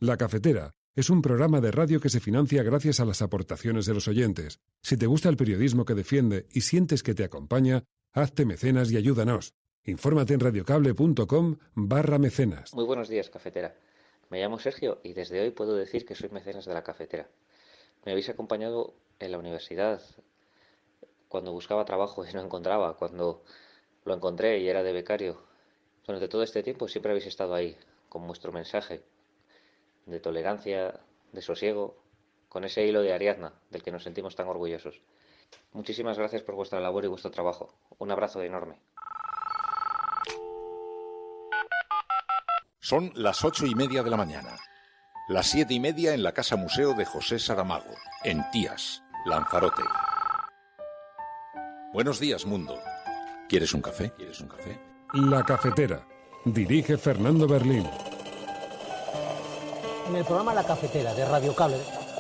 La Cafetera es un programa de radio que se financia gracias a las aportaciones de los oyentes. Si te gusta el periodismo que defiende y sientes que te acompaña, hazte mecenas y ayúdanos. Infórmate en radiocable.com/mecenas. Muy buenos días, Cafetera. Me llamo Sergio y desde hoy puedo decir que soy mecenas de La Cafetera. Me habéis acompañado en la universidad, cuando buscaba trabajo y no encontraba, cuando lo encontré y era de becario. Durante todo este tiempo siempre habéis estado ahí, con vuestro mensaje de tolerancia, de sosiego, con ese hilo de Ariadna, del que nos sentimos tan orgullosos. Muchísimas gracias por vuestra labor y vuestro trabajo. Un abrazo enorme. Son las 8:30 de la mañana. Las 7:30 en la Casa Museo de José Saramago, en Tías, Lanzarote. Buenos días, mundo. ¿Quieres un café? ¿Quieres un café? La Cafetera. Dirige Fernando Berlín. En el programa La Cafetera de Radio Cable.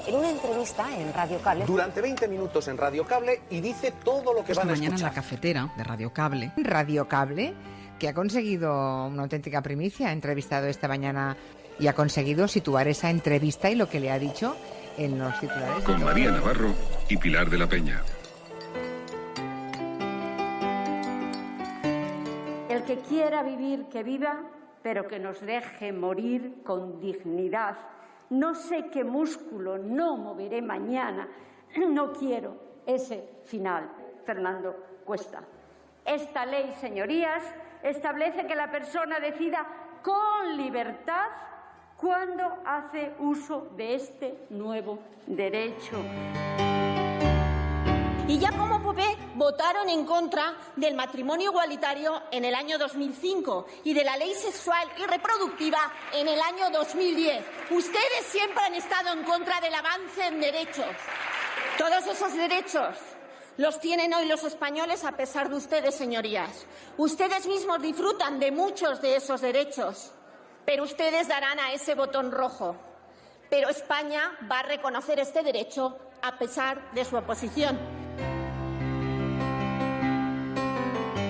En una entrevista en Radio Cable. Durante 20 minutos en Radio Cable y dice todo lo que van a escuchar. Mañana en La Cafetera de Radio Cable. Radio Cable, que ha conseguido una auténtica primicia, ha entrevistado esta mañana y ha conseguido situar esa entrevista y lo que le ha dicho en los titulares. Con María Navarro y Pilar de la Peña. El que quiera vivir, que viva, pero que nos deje morir con dignidad. No sé qué músculo no moveré mañana. No quiero ese final. Fernando Cuesta. Esta ley, señorías, establece que la persona decida con libertad cuándo hace uso de este nuevo derecho. Y ya como PP votaron en contra del matrimonio igualitario en el año 2005 y de la ley sexual y reproductiva en el año 2010. Ustedes siempre han estado en contra del avance en derechos. Todos esos derechos los tienen hoy los españoles a pesar de ustedes, señorías. Ustedes mismos disfrutan de muchos de esos derechos, pero ustedes darán a ese botón rojo. Pero España va a reconocer este derecho a pesar de su oposición.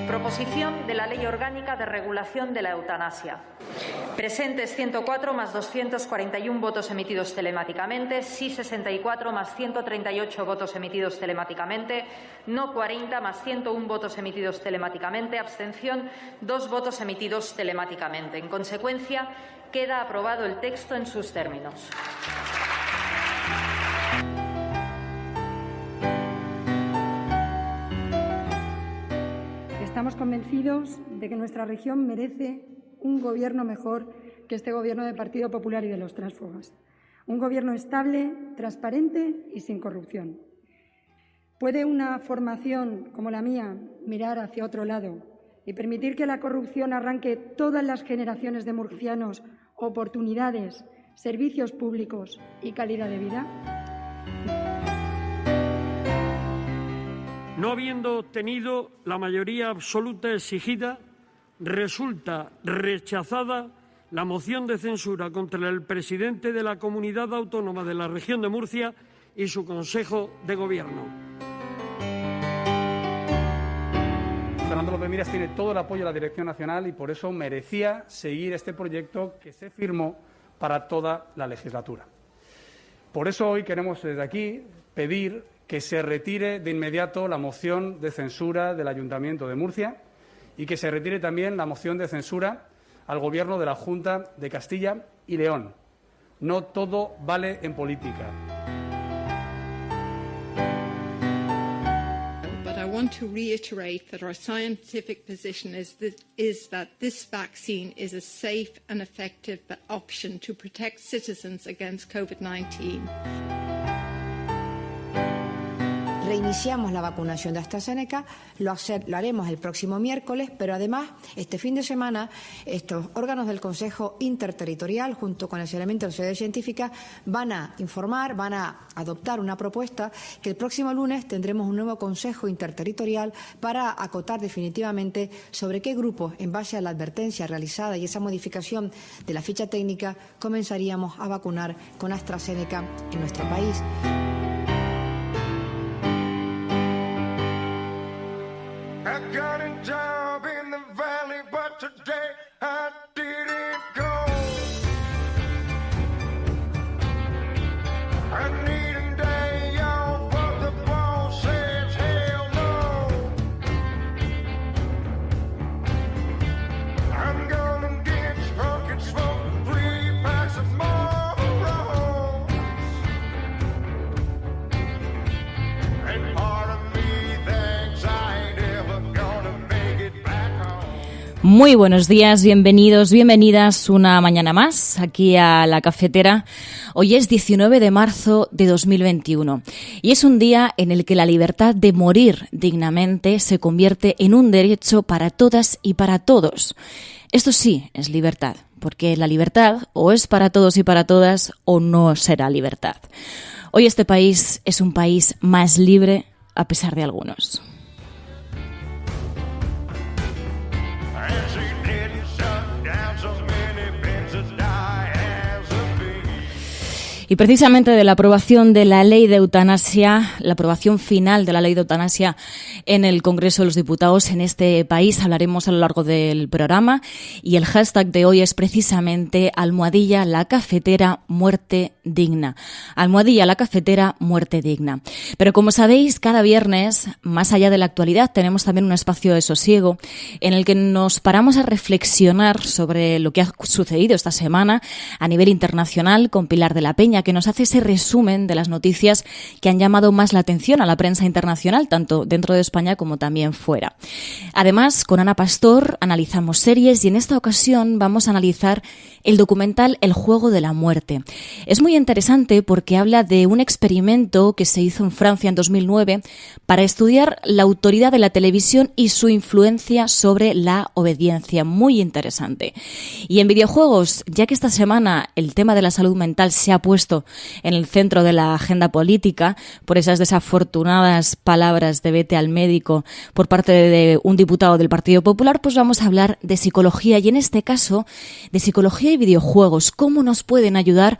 Proposición de la Ley Orgánica de Regulación de la Eutanasia. Presentes 104 más 241 votos emitidos telemáticamente, sí 64 más 138 votos emitidos telemáticamente, no 40 más 101 votos emitidos telemáticamente, abstención 2 votos emitidos telemáticamente. En consecuencia, queda aprobado el texto en sus términos. Estamos convencidos de que nuestra región merece un gobierno mejor que este gobierno del Partido Popular y de los tránsfugas. Un gobierno estable, transparente y sin corrupción. ¿Puede una formación como la mía mirar hacia otro lado y permitir que la corrupción arranque todas las generaciones de murcianos oportunidades, servicios públicos y calidad de vida? No habiendo obtenido la mayoría absoluta exigida, resulta rechazada la moción de censura contra el presidente de la Comunidad Autónoma de la Región de Murcia y su Consejo de Gobierno. Fernando López Miras tiene todo el apoyo de la Dirección Nacional y por eso merecía seguir este proyecto que se firmó para toda la legislatura. Por eso hoy queremos desde aquí pedir que se retire de inmediato la moción de censura del Ayuntamiento de Murcia y que se retire también la moción de censura al Gobierno de la Junta de Castilla y León. No todo vale en política. But I want to reiterate that our scientific position is that this vaccine is a safe and effective option to protect citizens against COVID-19. Reiniciamos la vacunación de AstraZeneca, lo haremos el próximo miércoles, pero además este fin de semana estos órganos del Consejo Interterritorial junto con el Elemento de la Sociedad Científica van a informar, van a adoptar una propuesta que el próximo lunes tendremos un nuevo Consejo Interterritorial para acotar definitivamente sobre qué grupos, en base a la advertencia realizada y esa modificación de la ficha técnica, comenzaríamos a vacunar con AstraZeneca en nuestro país. I got a job in the valley, but today I didn't go. Muy buenos días, bienvenidos, bienvenidas una mañana más aquí a La Cafetera. Hoy es 19 de marzo de 2021 y es un día en el que la libertad de morir dignamente se convierte en un derecho para todas y para todos. Esto sí es libertad, porque la libertad o es para todos y para todas o no será libertad. Hoy este país es un país más libre a pesar de algunos. Y precisamente de la aprobación de la ley de eutanasia, la aprobación final de la ley de eutanasia en el Congreso de los Diputados en este país, hablaremos a lo largo del programa. Y el hashtag de hoy es precisamente almohadilla la cafetera muerte digna. Almohadilla la cafetera muerte digna. Pero como sabéis, cada viernes, más allá de la actualidad, tenemos también un espacio de sosiego en el que nos paramos a reflexionar sobre lo que ha sucedido esta semana a nivel internacional con Pilar de la Peña, que nos hace ese resumen de las noticias que han llamado más la atención a la prensa internacional, tanto dentro de España como también fuera. Además, con Ana Pastor analizamos series y en esta ocasión vamos a analizar el documental El juego de la muerte. Es muy interesante porque habla de un experimento que se hizo en Francia en 2009 para estudiar la autoridad de la televisión y su influencia sobre la obediencia. Muy interesante. Y en videojuegos, ya que esta semana el tema de la salud mental se ha puesto en el centro de la agenda política por esas desafortunadas palabras de vete al médico por parte de un diputado del Partido Popular, pues vamos a hablar de psicología y en este caso de psicología y videojuegos, cómo nos pueden ayudar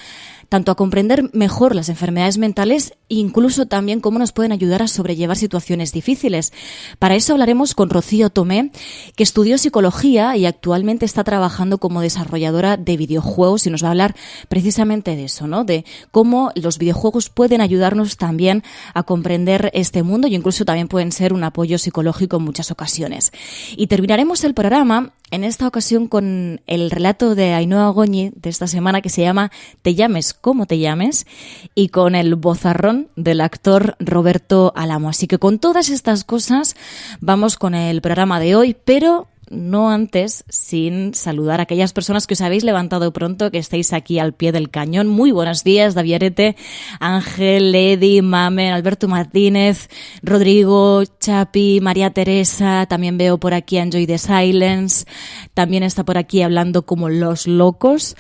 tanto a comprender mejor las enfermedades mentales e incluso también cómo nos pueden ayudar a sobrellevar situaciones difíciles. Para eso hablaremos con Rocío Tomé, que estudió psicología y actualmente está trabajando como desarrolladora de videojuegos y nos va a hablar precisamente de eso, ¿no? De cómo los videojuegos pueden ayudarnos también a comprender este mundo y incluso también pueden ser un apoyo psicológico en muchas ocasiones. Y terminaremos el programa en esta ocasión con el relato de Ainhoa Goñi de esta semana que se llama Te llames como te llames y con el vozarrón del actor Roberto Alamo. Así que con todas estas cosas vamos con el programa de hoy, pero no antes sin saludar a aquellas personas que os habéis levantado pronto, que estáis aquí al pie del cañón. Muy buenos días, Davierete, Ángel, Edi, Mamen, Alberto Martínez, Rodrigo, Chapi, María Teresa, también veo por aquí a Enjoy the Silence, también está por aquí hablando como los locos,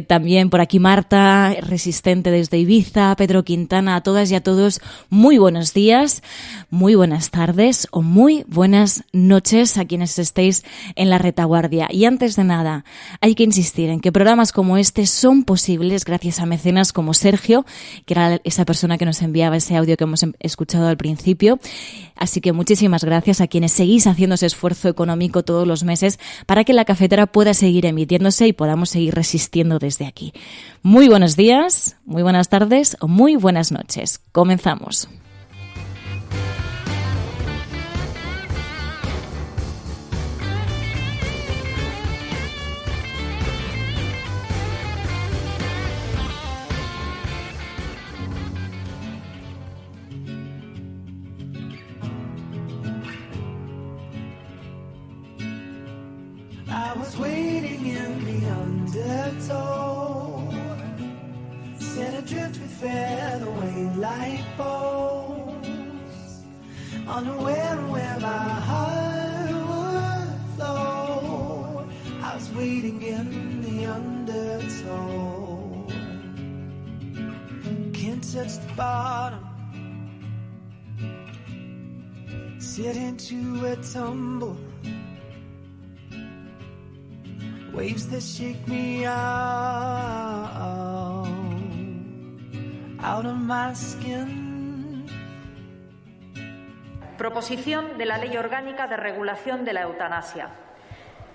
también por aquí Marta, resistente desde Ibiza, Pedro Quintana, a todas y a todos, muy buenos días, muy buenas tardes o muy buenas noches a quienes estéis en la retaguardia. Y antes de nada, hay que insistir en que programas como este son posibles gracias a mecenas como Sergio, que era esa persona que nos enviaba ese audio que hemos escuchado al principio. Así que muchísimas gracias a quienes seguís haciendo ese esfuerzo económico todos los meses para que la cafetera pueda seguir emitiéndose y podamos seguir resistiendo desde aquí. Muy buenos días, muy buenas tardes o muy buenas noches. Comenzamos. I was waiting in the undertow, set adrift with featherweight like bows, unaware of where my heart would flow. I was waiting in the undertow, can't touch the bottom, sit into a tumble. Waves that shake me out of my skin. Proposición de la Ley Orgánica de Regulación de la Eutanasia.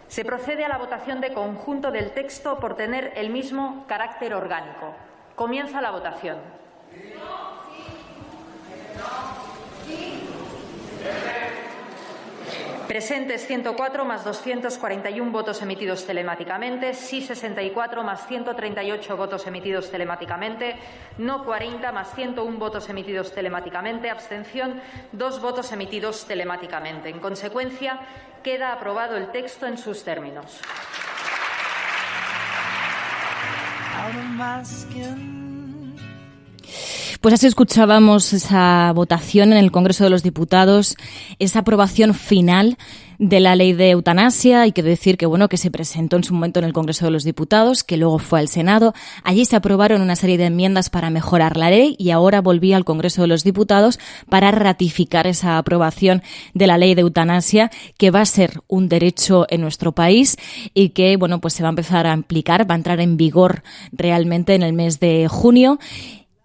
Se procede a la votación de conjunto del texto por tener el mismo carácter orgánico. Comienza la votación. Presentes 104 más 241 votos emitidos telemáticamente, sí 64 más 138 votos emitidos telemáticamente, no 40 más 101 votos emitidos telemáticamente, abstención 2 votos emitidos telemáticamente. En consecuencia, queda aprobado el texto en sus términos. Pues así escuchábamos esa votación en el Congreso de los Diputados, esa aprobación final de la ley de eutanasia. Hay que decir que que se presentó en su momento en el Congreso de los Diputados, que luego fue al Senado. Allí se aprobaron una serie de enmiendas para mejorar la ley y ahora volvía al Congreso de los Diputados para ratificar esa aprobación de la ley de eutanasia, que va a ser un derecho en nuestro país y que se va a empezar a aplicar, va a entrar en vigor realmente en el mes de junio.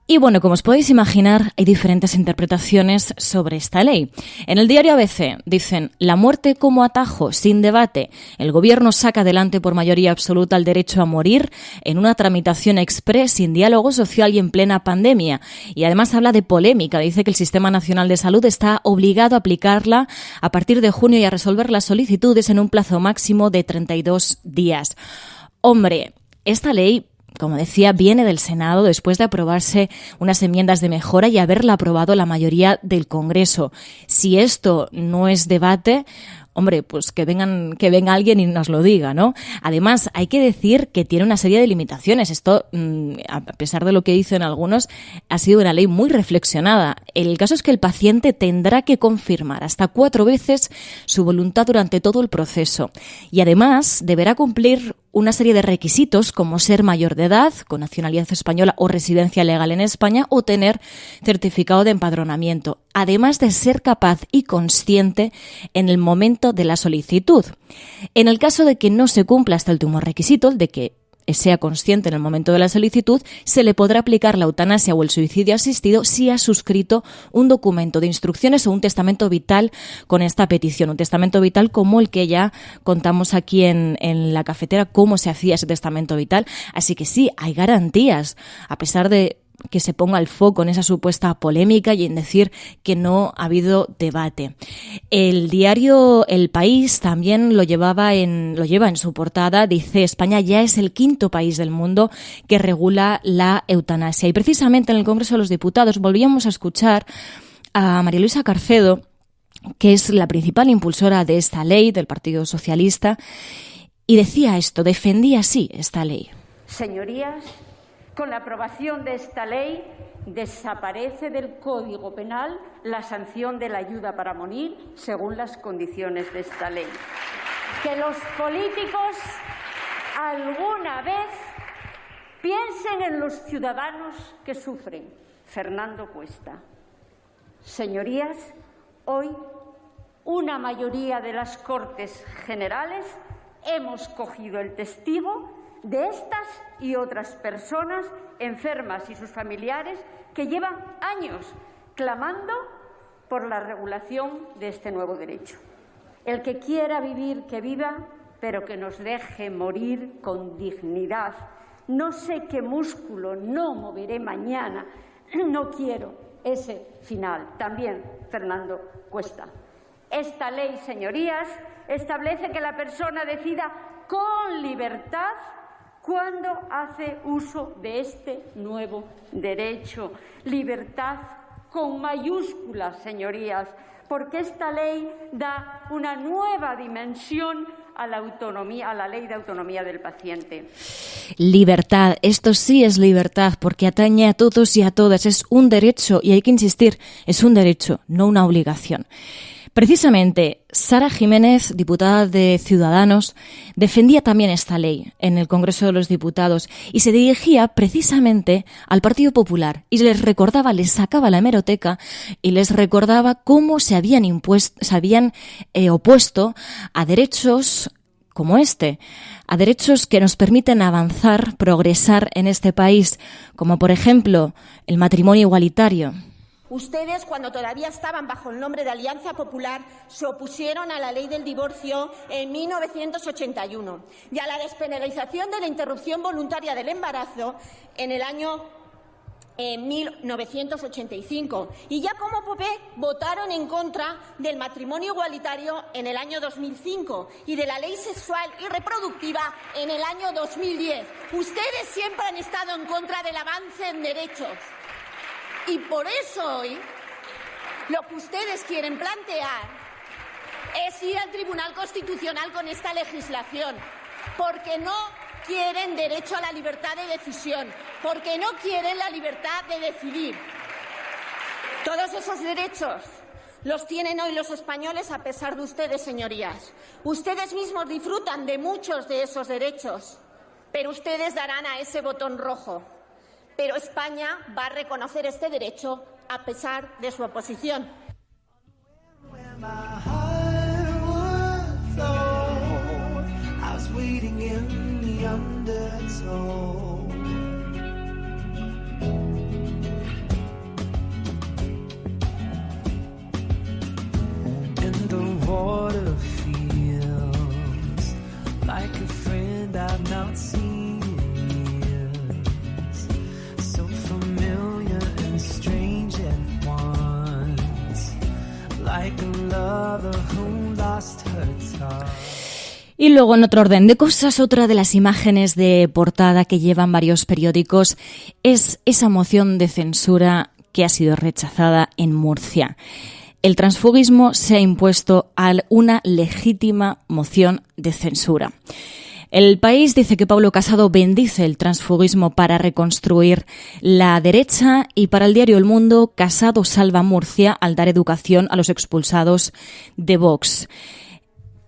Y como os podéis imaginar, hay diferentes interpretaciones sobre esta ley. En el diario ABC dicen: la muerte como atajo, sin debate. El Gobierno saca adelante por mayoría absoluta el derecho a morir en una tramitación exprés, sin diálogo social y en plena pandemia. Y además habla de polémica. Dice que el Sistema Nacional de Salud está obligado a aplicarla a partir de junio y a resolver las solicitudes en un plazo máximo de 32 días. Hombre, esta ley, como decía, viene del Senado después de aprobarse unas enmiendas de mejora y haberla aprobado la mayoría del Congreso. Si esto no es debate, pues que venga alguien y nos lo diga, ¿no? Además, hay que decir que tiene una serie de limitaciones. Esto, a pesar de lo que dicen algunos, ha sido una ley muy reflexionada. El caso es que el paciente tendrá que confirmar hasta 4 veces su voluntad durante todo el proceso. Y además, deberá cumplir una serie de requisitos como ser mayor de edad, con nacionalidad española o residencia legal en España, o tener certificado de empadronamiento, además de ser capaz y consciente en el momento de la solicitud. En el caso de que no se cumpla este último requisito, de que sea consciente en el momento de la solicitud, se le podrá aplicar la eutanasia o el suicidio asistido si ha suscrito un documento de instrucciones o un testamento vital con esta petición. Un testamento vital como el que ya contamos aquí en la cafetera, cómo se hacía ese testamento vital. Así que sí, hay garantías, a pesar de que se ponga el foco en esa supuesta polémica y en decir que no ha habido debate. El diario El País también lo lleva en su portada. Dice: España ya es el 5º país del mundo que regula la eutanasia. Y precisamente en el Congreso de los Diputados volvíamos a escuchar a María Luisa Carcedo, que es la principal impulsora de esta ley del Partido Socialista, y decía esto, defendía así esta ley. Señorías, con la aprobación de esta ley desaparece del Código Penal la sanción de la ayuda para morir según las condiciones de esta ley. Que los políticos alguna vez piensen en los ciudadanos que sufren. Fernando Cuesta. Señorías, hoy una mayoría de las Cortes Generales hemos cogido el testigo de estas y otras personas enfermas y sus familiares que llevan años clamando por la regulación de este nuevo derecho. El que quiera vivir, que viva, pero que nos deje morir con dignidad. No sé qué músculo no moveré mañana. No quiero ese final. También Fernando Cuesta. Esta ley, señorías, establece que la persona decida con libertad cuando hace uso de este nuevo derecho. Libertad con mayúsculas, señorías, porque esta ley da una nueva dimensión a la autonomía, a la ley de autonomía del paciente. Libertad, esto sí es libertad, porque atañe a todos y a todas. Es un derecho, y hay que insistir, es un derecho, no una obligación. Precisamente, Sara Jiménez, diputada de Ciudadanos, defendía también esta ley en el Congreso de los Diputados y se dirigía precisamente al Partido Popular y les recordaba, les sacaba la hemeroteca y les recordaba cómo se habían opuesto a derechos como este, a derechos que nos permiten avanzar, progresar en este país, como por ejemplo el matrimonio igualitario. Ustedes, cuando todavía estaban bajo el nombre de Alianza Popular, se opusieron a la ley del divorcio en 1981 y a la despenalización de la interrupción voluntaria del embarazo en el año en 1985. Y ya como PP votaron en contra del matrimonio igualitario en el año 2005 y de la ley sexual y reproductiva en el año 2010. Ustedes siempre han estado en contra del avance en derechos. Y por eso hoy lo que ustedes quieren plantear es ir al Tribunal Constitucional con esta legislación, porque no quieren derecho a la libertad de decisión, porque no quieren la libertad de decidir. Todos esos derechos los tienen hoy los españoles a pesar de ustedes, señorías. Ustedes mismos disfrutan de muchos de esos derechos, pero ustedes darán a ese botón rojo. Pero España va a reconocer este derecho a pesar de su oposición. And the water feels like a friend I've not seen in years, so familiar and strange at once, like a lover who lost her touch. Y luego, en otro orden de cosas, otra de las imágenes de portada que llevan varios periódicos es esa moción de censura que ha sido rechazada en Murcia. El transfugismo se ha impuesto a una legítima moción de censura. El País dice que Pablo Casado bendice el transfugismo para reconstruir la derecha, y para el diario El Mundo, Casado salva Murcia al dar educación a los expulsados de Vox.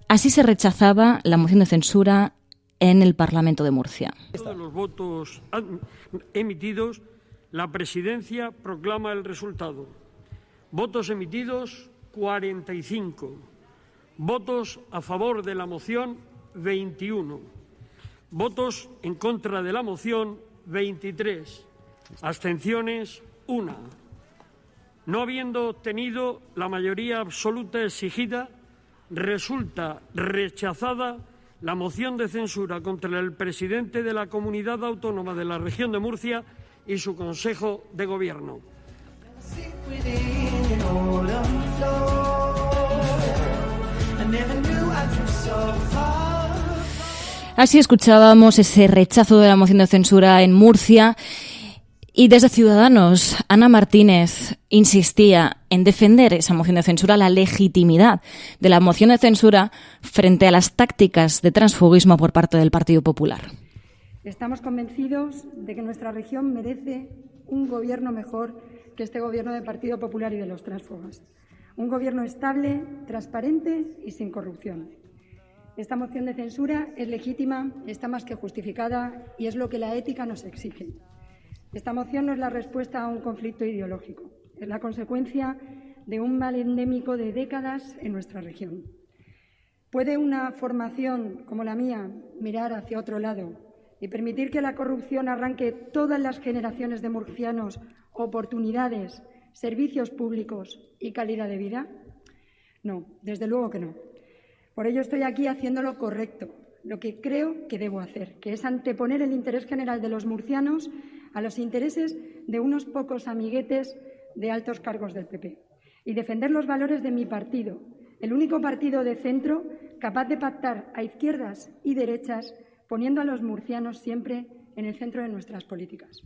Así se rechazaba la moción de censura en el Parlamento de Murcia. De los votos emitidos, la Presidencia proclama el resultado. Votos emitidos, 45. Votos a favor de la moción, 21. Votos en contra de la moción, 23. Abstenciones, 1. No habiendo obtenido la mayoría absoluta exigida, resulta rechazada la moción de censura contra el presidente de la Comunidad Autónoma de la Región de Murcia y su Consejo de Gobierno. Así escuchábamos ese rechazo de la moción de censura en Murcia. Y desde Ciudadanos, Ana Martínez insistía en defender esa moción de censura, la legitimidad de la moción de censura frente a las tácticas de transfugismo por parte del Partido Popular. Estamos convencidos de que nuestra región merece un gobierno mejor que este gobierno del Partido Popular y de los tránsfugas. Un gobierno estable, transparente y sin corrupción. Esta moción de censura es legítima, está más que justificada y es lo que la ética nos exige. Esta moción no es la respuesta a un conflicto ideológico, es la consecuencia de un mal endémico de décadas en nuestra región. ¿Puede una formación como la mía mirar hacia otro lado y permitir que la corrupción arranque todas las generaciones de murcianos oportunidades, servicios públicos y calidad de vida? No, desde luego que no. Por ello estoy aquí haciendo lo correcto, lo que creo que debo hacer, que es anteponer el interés general de los murcianos a los intereses de unos pocos amiguetes de altos cargos del PP y defender los valores de mi partido, el único partido de centro capaz de pactar a izquierdas y derechas, poniendo a los murcianos siempre en el centro de nuestras políticas.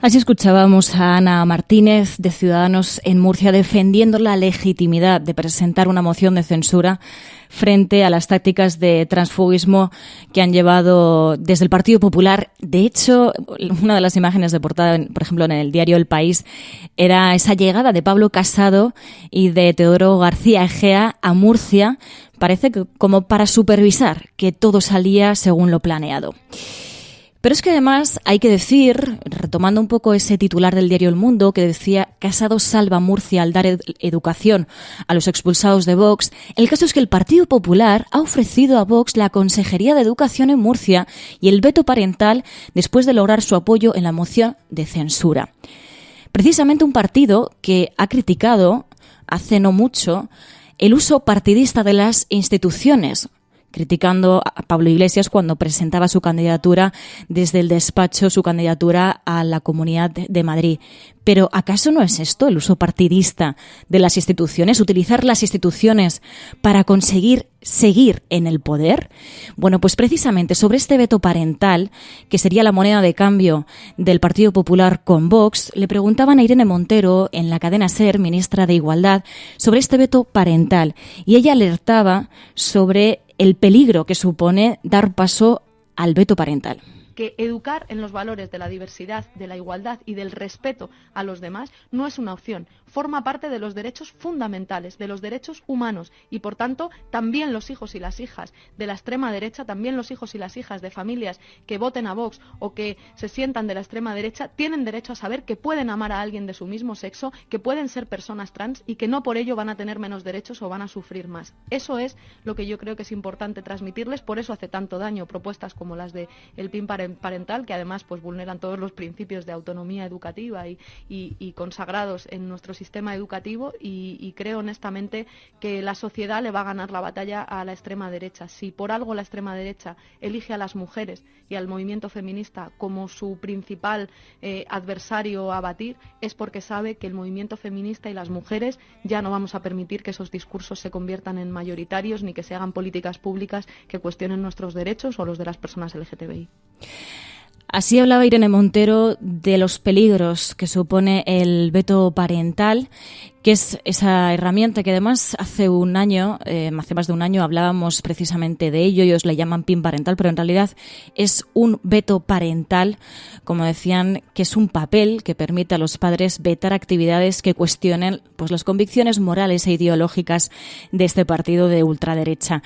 Así escuchábamos a Ana Martínez de Ciudadanos en Murcia defendiendo la legitimidad de presentar una moción de censura frente a las tácticas de transfugismo que han llevado desde el Partido Popular. De hecho, una de las imágenes de portada, por ejemplo, en el diario El País, era esa llegada de Pablo Casado y de Teodoro García Egea a Murcia, parece que como para supervisar que todo salía según lo planeado. Pero es que además hay que decir, retomando un poco ese titular del diario El Mundo que decía Casado salva Murcia al dar educación a los expulsados de Vox, el caso es que el Partido Popular ha ofrecido a Vox la Consejería de Educación en Murcia y el veto parental después de lograr su apoyo en la moción de censura. Precisamente un partido que ha criticado hace no mucho el uso partidista de las instituciones, criticando a Pablo Iglesias cuando presentaba su candidatura desde el despacho, su candidatura a la Comunidad de Madrid. Pero ¿acaso no es esto el uso partidista de las instituciones? ¿Utilizar las instituciones para conseguir seguir en el poder? Bueno, pues precisamente sobre este veto parental, que sería la moneda de cambio del Partido Popular con Vox, le preguntaban a Irene Montero en la cadena SER, ministra de Igualdad, sobre este veto parental. Y ella alertaba sobre el peligro que supone dar paso al veto parental. Que educar en los valores de la diversidad, de la igualdad y del respeto a los demás no es una opción. Forma parte de los derechos fundamentales, de los derechos humanos y, por tanto, también los hijos y las hijas de la extrema derecha, también los hijos y las hijas de familias que voten a Vox o que se sientan de la extrema derecha, tienen derecho a saber que pueden amar a alguien de su mismo sexo, que pueden ser personas trans y que no por ello van a tener menos derechos o van a sufrir más. Eso es lo que yo creo que es importante transmitirles, por eso hace tanto daño propuestas como las de el PIN parental, que además pues vulneran todos los principios de autonomía educativa y consagrados en nuestro sistema educativo y creo honestamente que la sociedad le va a ganar la batalla a la extrema derecha. Si por algo la extrema derecha elige a las mujeres y al movimiento feminista como su principal adversario a batir, es porque sabe que el movimiento feminista y las mujeres ya no vamos a permitir que esos discursos se conviertan en mayoritarios ni que se hagan políticas públicas que cuestionen nuestros derechos o los de las personas LGTBI. Así hablaba Irene Montero de los peligros que supone el veto parental, que es esa herramienta que además hace más de un año hablábamos precisamente de ello, ellos le llaman PIN parental, pero en realidad es un veto parental, como decían, que es un papel que permite a los padres vetar actividades que cuestionen pues las convicciones morales e ideológicas de este partido de ultraderecha.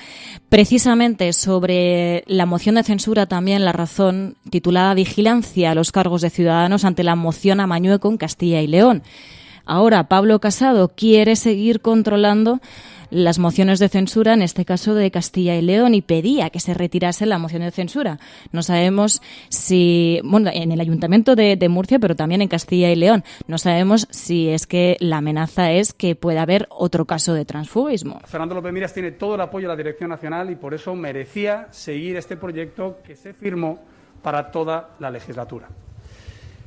Precisamente sobre la moción de censura también La Razón, titulada Vigilancia a los cargos de Ciudadanos ante la moción a Mañueco en Castilla y León. Ahora Pablo Casado quiere seguir controlando las mociones de censura, en este caso de Castilla y León, y pedía que se retirase la moción de censura. No sabemos si, bueno, en el Ayuntamiento de Murcia, pero también en Castilla y León, no sabemos si es que la amenaza es que pueda haber otro caso de transfugismo. Fernando López Miras tiene todo el apoyo de la Dirección Nacional y por eso merecía seguir este proyecto que se firmó para toda la legislatura.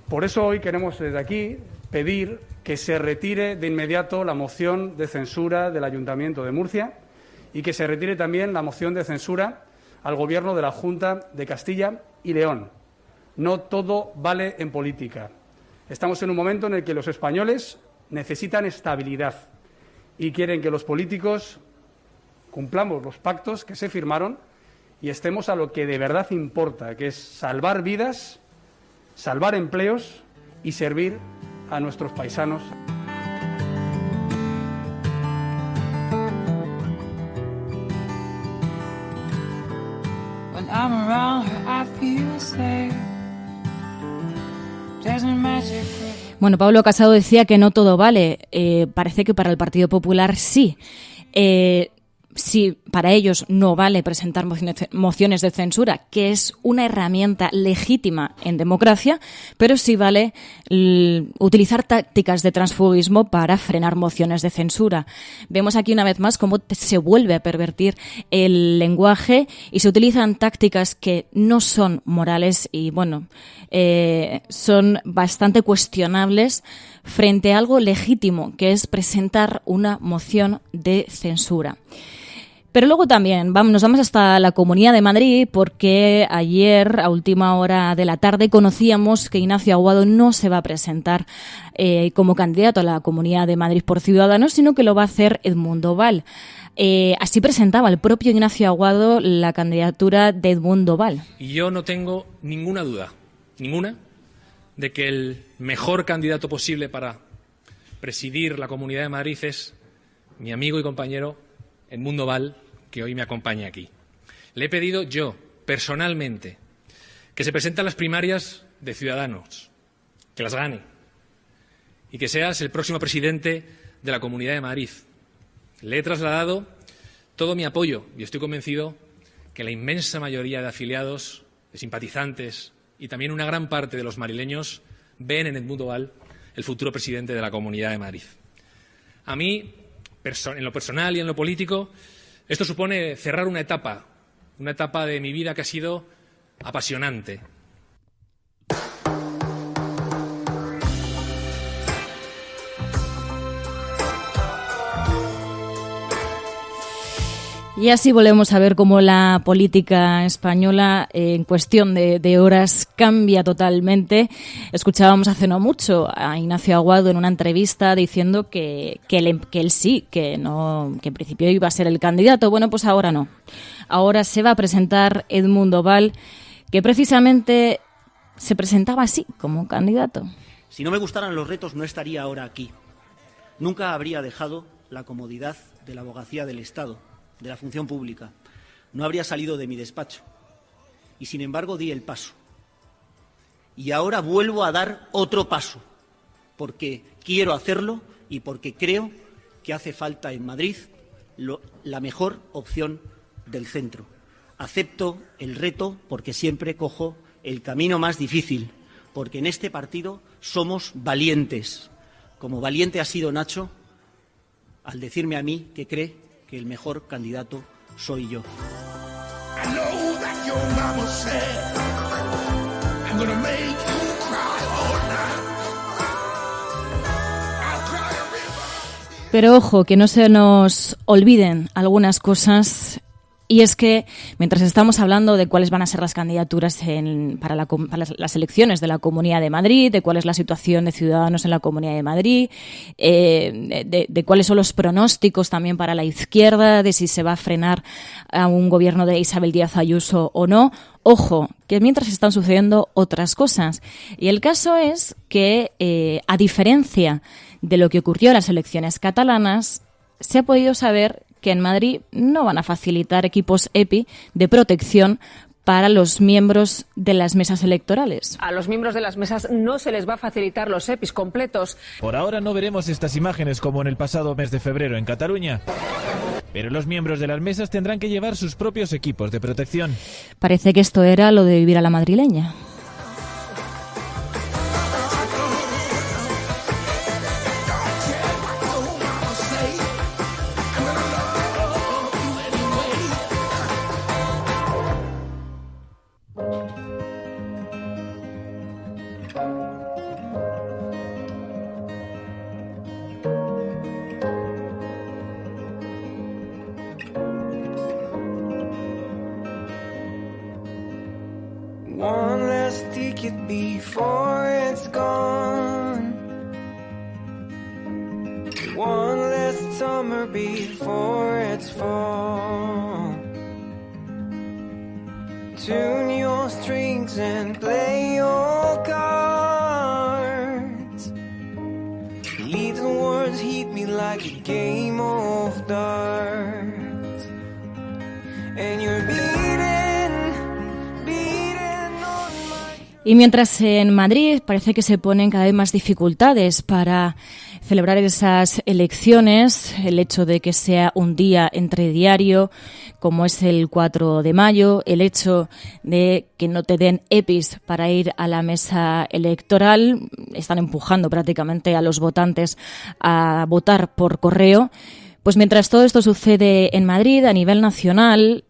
Por eso hoy queremos desde aquí pedir que se retire de inmediato la moción de censura del Ayuntamiento de Murcia y que se retire también la moción de censura al Gobierno de la Junta de Castilla y León. No todo vale en política. Estamos en un momento en el que los españoles necesitan estabilidad y quieren que los políticos cumplamos los pactos que se firmaron y estemos a lo que de verdad importa, que es salvar vidas, salvar empleos y servir a nuestros paisanos. Bueno, Pablo Casado decía que no todo vale. Parece que para el Partido Popular sí. Si para ellos no vale presentar mociones de censura, que es una herramienta legítima en democracia, pero sí vale utilizar tácticas de transfugismo para frenar mociones de censura. Vemos aquí una vez más cómo se vuelve a pervertir el lenguaje y se utilizan tácticas que no son morales y, bueno, son bastante cuestionables frente a algo legítimo, que es presentar una moción de censura. Pero luego también nos vamos hasta la Comunidad de Madrid porque ayer, a última hora de la tarde, conocíamos que Ignacio Aguado no se va a presentar como candidato a la Comunidad de Madrid por Ciudadanos, sino que lo va a hacer Edmundo Val. Así presentaba el propio Ignacio Aguado la candidatura de Edmundo Val. Y yo no tengo ninguna duda, ninguna, de que el mejor candidato posible para presidir la Comunidad de Madrid es mi amigo y compañero Edmundo Val, que hoy me acompaña aquí. Le he pedido yo, personalmente, que se presente a las primarias de Ciudadanos, que las gane y que seas el próximo presidente de la Comunidad de Madrid. Le he trasladado todo mi apoyo y estoy convencido que la inmensa mayoría de afiliados, de simpatizantes y también una gran parte de los madrileños ven en Edmundo Val el futuro presidente de la Comunidad de Madrid. A mí, en lo personal y en lo político, esto supone cerrar una etapa de mi vida que ha sido apasionante. Y así volvemos a ver cómo la política española en cuestión de horas cambia totalmente. Escuchábamos hace no mucho a Ignacio Aguado en una entrevista diciendo que él sí, que en principio iba a ser el candidato. Bueno, pues ahora no. Ahora se va a presentar Edmundo Val, que precisamente se presentaba así, como candidato. Si no me gustaran los retos, no estaría ahora aquí. Nunca habría dejado la comodidad de la abogacía del Estado, de la función pública. No habría salido de mi despacho. Y sin embargo di el paso. Y ahora vuelvo a dar otro paso, porque quiero hacerlo y porque creo que hace falta en Madrid la mejor opción del centro. Acepto el reto porque siempre cojo el camino más difícil, porque en este partido somos valientes, como valiente ha sido Nacho al decirme a mí que cree que el mejor candidato soy yo. Pero ojo, que no se nos olviden algunas cosas. Y es que, mientras estamos hablando de cuáles van a ser las candidaturas para las elecciones de la Comunidad de Madrid, de cuál es la situación de Ciudadanos en la Comunidad de Madrid, de cuáles son los pronósticos también para la izquierda, de si se va a frenar a un gobierno de Isabel Díaz Ayuso o no, ojo, que mientras están sucediendo otras cosas. Y el caso es que, a diferencia de lo que ocurrió en las elecciones catalanas, se ha podido saber que en Madrid no van a facilitar equipos EPI de protección para los miembros de las mesas electorales. A los miembros de las mesas no se les va a facilitar los EPIs completos. Por ahora no veremos estas imágenes como en el pasado mes de febrero en Cataluña. Pero los miembros de las mesas tendrán que llevar sus propios equipos de protección. Parece que esto era lo de vivir a la madrileña. One last ticket before it's gone. One last summer before it's fall. Tune your strings and play your cards. Little words hit me like a game of darts. And you're beating. Y mientras en Madrid parece que se ponen cada vez más dificultades para celebrar esas elecciones, el hecho de que sea un día entrediario, como es el 4 de mayo, el hecho de que no te den EPIs para ir a la mesa electoral, están empujando prácticamente a los votantes a votar por correo. Pues mientras todo esto sucede en Madrid, a nivel nacional,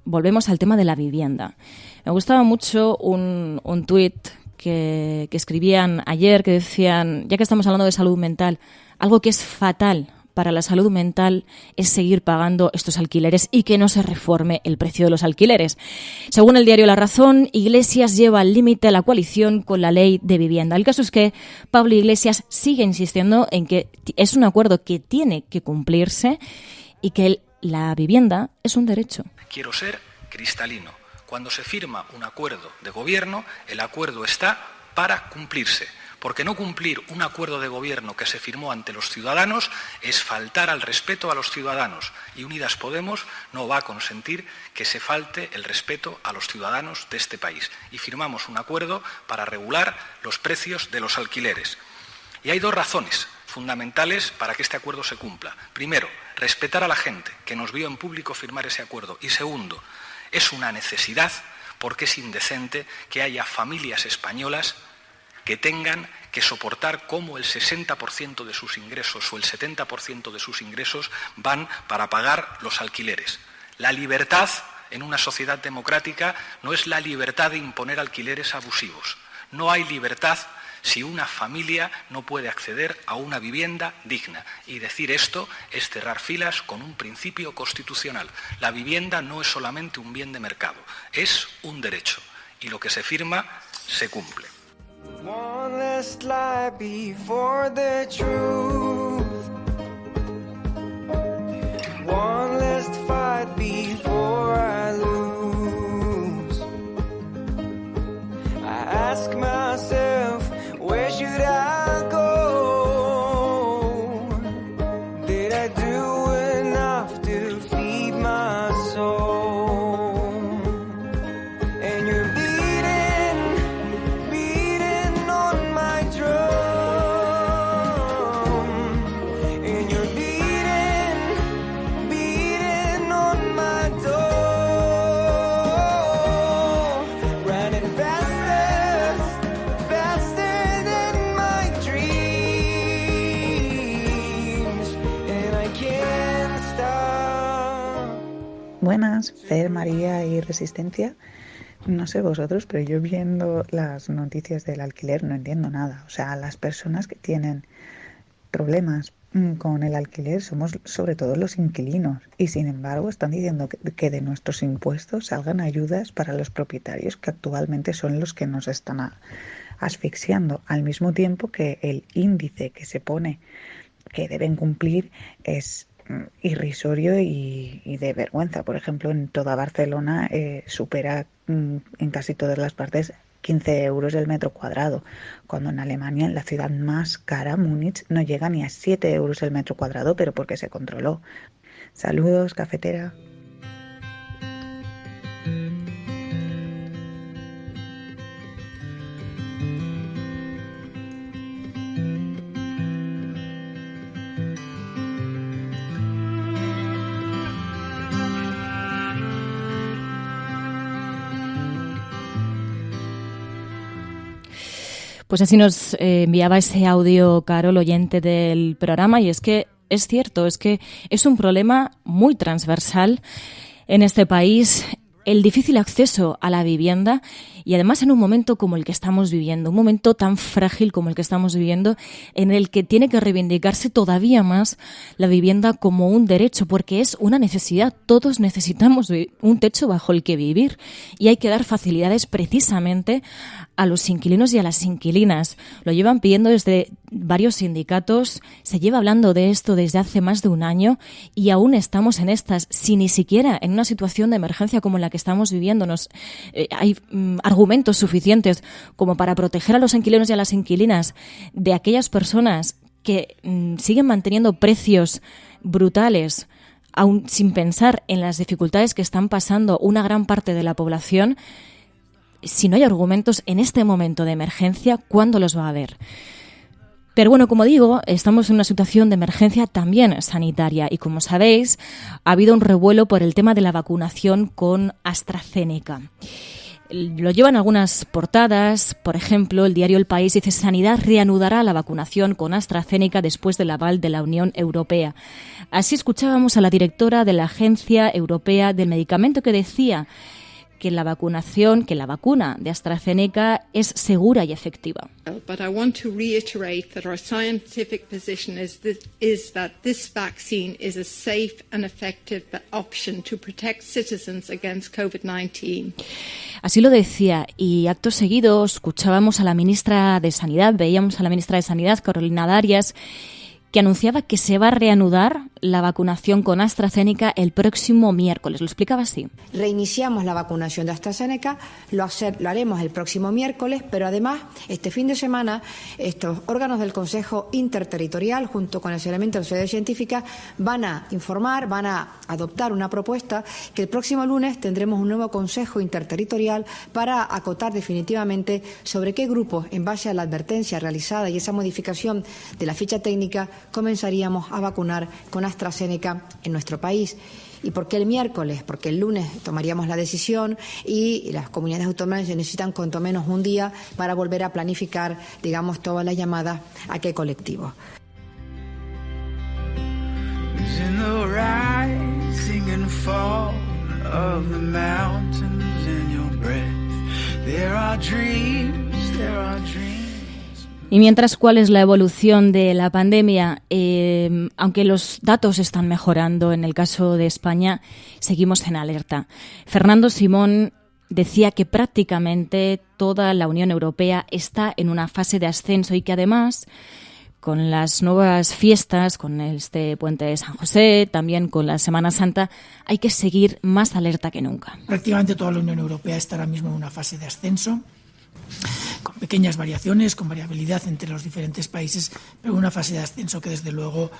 volvemos al tema de la vivienda. Me gustaba mucho un tuit que escribían ayer, que decían, ya que estamos hablando de salud mental, algo que es fatal para la salud mental es seguir pagando estos alquileres y que no se reforme el precio de los alquileres. Según el diario La Razón, Iglesias lleva al límite a la coalición con la ley de vivienda. El caso es que Pablo Iglesias sigue insistiendo en que es un acuerdo que tiene que cumplirse y que la vivienda es un derecho. Quiero ser cristalino. Cuando se firma un acuerdo de gobierno, el acuerdo está para cumplirse. Porque no cumplir un acuerdo de gobierno que se firmó ante los ciudadanos es faltar al respeto a los ciudadanos. Y Unidas Podemos no va a consentir que se falte el respeto a los ciudadanos de este país. Y firmamos un acuerdo para regular los precios de los alquileres. Y hay dos razones fundamentales para que este acuerdo se cumpla. Primero, respetar a la gente que nos vio en público firmar ese acuerdo. Y segundo, es una necesidad porque es indecente que haya familias españolas que tengan que soportar cómo el 60% de sus ingresos o el 70% de sus ingresos van para pagar los alquileres. La libertad en una sociedad democrática no es la libertad de imponer alquileres abusivos. No hay libertad si una familia no puede acceder a una vivienda digna. Y decir esto es cerrar filas con un principio constitucional. La vivienda no es solamente un bien de mercado, es un derecho. Y lo que se firma se cumple. One last lie before the truth. One last fight before I lose. I ask myself, where should I go? Did I do enough to feed my soul? And you're beating on my drum. And you're beating on my door. Running faster than my dreams. And I can't stop. Buenas, Fer, María y Resistencia. No sé vosotros, pero yo viendo las noticias del alquiler no entiendo nada. O sea, las personas que tienen problemas con el alquiler somos sobre todo los inquilinos. Y sin embargo están diciendo que de nuestros impuestos salgan ayudas para los propietarios, que actualmente son los que nos están asfixiando. Al mismo tiempo que el índice que se pone que deben cumplir es irrisorio y de vergüenza. Por ejemplo, en toda Barcelona supera en casi todas las partes 15 euros el metro cuadrado, cuando en Alemania, en la ciudad más cara, Múnich, no llega ni a 7 euros el metro cuadrado, pero porque se controló. Saludos, cafetera. Pues así nos enviaba ese audio Carol, oyente del programa, y es que es cierto, es que es un problema muy transversal en este país, el difícil acceso a la vivienda, y además en un momento como el que estamos viviendo, un momento tan frágil como el que estamos viviendo, en el que tiene que reivindicarse todavía más la vivienda como un derecho, porque es una necesidad. Todos necesitamos un techo bajo el que vivir y hay que dar facilidades precisamente a los inquilinos y a las inquilinas. Lo llevan pidiendo desde varios sindicatos, se lleva hablando de esto desde hace más de un año y aún estamos en estas, si ni siquiera en una situación de emergencia como la que estamos viviendo hay argumentos suficientes como para proteger a los inquilinos y a las inquilinas de aquellas personas que siguen manteniendo precios brutales, aún sin pensar en las dificultades que están pasando una gran parte de la población. Si no hay argumentos en este momento de emergencia, ¿cuándo los va a haber? Pero bueno, como digo, estamos en una situación de emergencia también sanitaria y, como sabéis, ha habido un revuelo por el tema de la vacunación con AstraZeneca. Lo llevan algunas portadas, por ejemplo, el diario El País dice: Sanidad reanudará la vacunación con AstraZeneca después del aval de la Unión Europea. Así escuchábamos a la directora de la Agencia Europea del Medicamento, que decía que la vacuna de AstraZeneca es segura y efectiva. But I want to reiterate that our scientific position is that this vaccine is a safe and effective option to protect citizens against COVID-19. Así lo decía, y acto seguido escuchábamos a la ministra de Sanidad, veíamos a la ministra de Sanidad, Carolina Darias, que anunciaba que se va a reanudar la vacunación con AstraZeneca el próximo miércoles. Lo explicaba así. Reiniciamos la vacunación de AstraZeneca, lo haremos el próximo miércoles, pero además este fin de semana estos órganos del Consejo Interterritorial, junto con el Secretariado de Sociedades Científicas, van a informar, van a adoptar una propuesta que el próximo lunes tendremos un nuevo Consejo Interterritorial para acotar definitivamente sobre qué grupos, en base a la advertencia realizada y esa modificación de la ficha técnica, comenzaríamos a vacunar con AstraZeneca en nuestro país. ¿Y por qué el miércoles? Porque el lunes tomaríamos la decisión y las comunidades autónomas necesitan cuanto menos un día para volver a planificar, digamos, todas las llamadas a qué colectivo. In the rising and fall of the mountains in your breath, there are dreams, there are dreams. Y mientras, ¿cuál es la evolución de la pandemia? Aunque los datos están mejorando en el caso de España, seguimos en alerta. Fernando Simón decía que prácticamente toda la Unión Europea está en una fase de ascenso y que además, con las nuevas fiestas, con este puente de San José, también con la Semana Santa, hay que seguir más alerta que nunca. Prácticamente toda la Unión Europea está ahora mismo en una fase de ascenso, con pequeñas variaciones, con variabilidad entre los diferentes países, pero una fase de ascenso que desde luego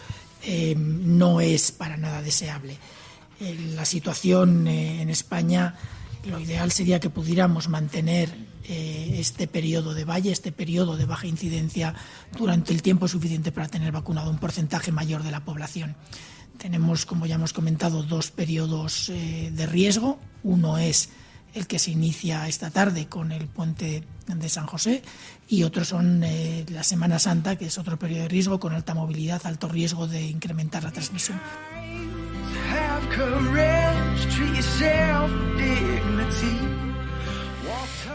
no es para nada deseable. La situación en España, lo ideal sería que pudiéramos mantener este periodo de valle, este periodo de baja incidencia durante el tiempo suficiente para tener vacunado un porcentaje mayor de la población. Tenemos, como ya hemos comentado, dos periodos de riesgo. Uno es el que se inicia esta tarde con el puente de San José y otros son la Semana Santa, que es otro periodo de riesgo con alta movilidad, alto riesgo de incrementar la transmisión.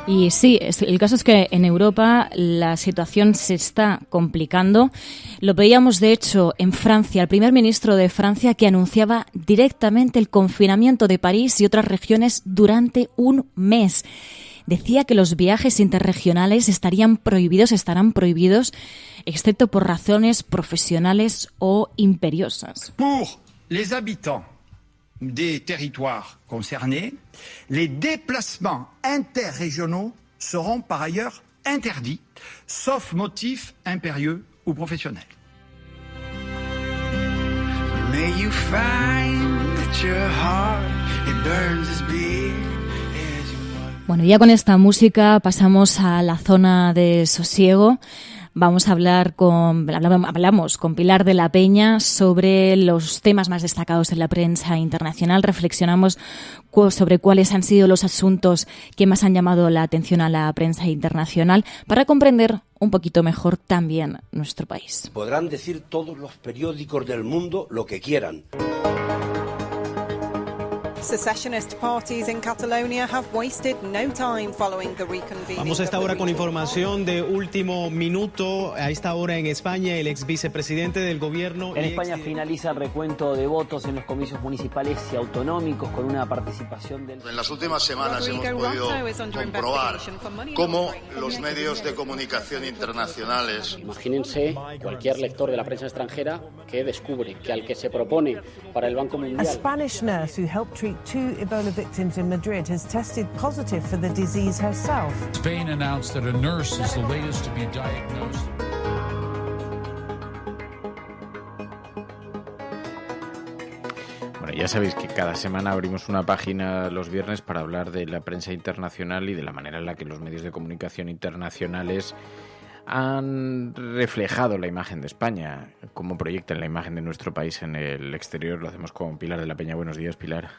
Y sí, el caso es que en Europa la situación se está complicando. Lo veíamos, de hecho, en Francia, el primer ministro de Francia que anunciaba directamente el confinamiento de París y otras regiones durante un mes. Decía que los viajes interregionales estarán prohibidos, excepto por razones profesionales o imperiosas. Pour les habitants des territoires concernés, les déplacements interrégionaux seront par ailleurs interdits, sauf motif impérieux ou professionnel. May you find that your heart, it burns as big. Bueno, ya con esta música pasamos a la zona de sosiego. Hablamos con Pilar de la Peña sobre los temas más destacados en la prensa internacional. Reflexionamos sobre cuáles han sido los asuntos que más han llamado la atención a la prensa internacional para comprender un poquito mejor también nuestro país. Podrán decir todos los periódicos del mundo lo que quieran. Secessionist parties in Catalonia have wasted no time following the reconvening. Vamos a esta hora con información de último minuto. A esta hora en España, el ex vicepresidente del gobierno. En España finaliza el recuento de votos en los comicios municipales y autonómicos con una participación del... En las últimas semanas hemos podido comprobar cómo los medios de comunicación internacionales... Imagínense cualquier lector de la prensa extranjera que descubre que al que se propone para el Banco Mundial... A Spanish nurse who helped treat 2 Ebola victims in Madrid has tested positive for the disease herself. Spain announced that a nurse is the latest to be diagnosed. Bueno, ya sabéis que cada semana abrimos una página los viernes para hablar de la prensa internacional y de la manera en la que los medios de comunicación internacionales han reflejado la imagen de España, cómo proyectan la imagen de nuestro país en el exterior. Lo hacemos con Pilar de la Peña. Buenos días, Pilar.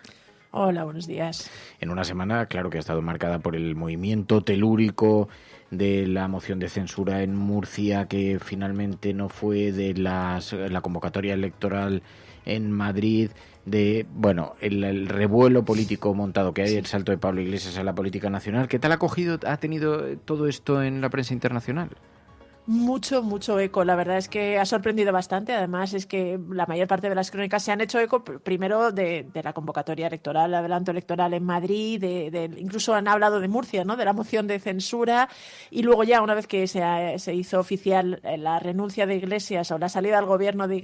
Hola, buenos días. En una semana, claro, que ha estado marcada por el movimiento telúrico de la moción de censura en Murcia, que finalmente no fue, de la convocatoria electoral en Madrid, de el revuelo político montado que hay, el salto de Pablo Iglesias a la política nacional. ¿Qué tal ha tenido todo esto en la prensa internacional? Mucho eco. La verdad es que ha sorprendido bastante. Además, es que la mayor parte de las crónicas se han hecho eco primero de la convocatoria electoral, el adelanto electoral en Madrid, incluso han hablado de Murcia, ¿no?, de la moción de censura, y luego ya una vez que se hizo oficial la renuncia de Iglesias o la salida del gobierno de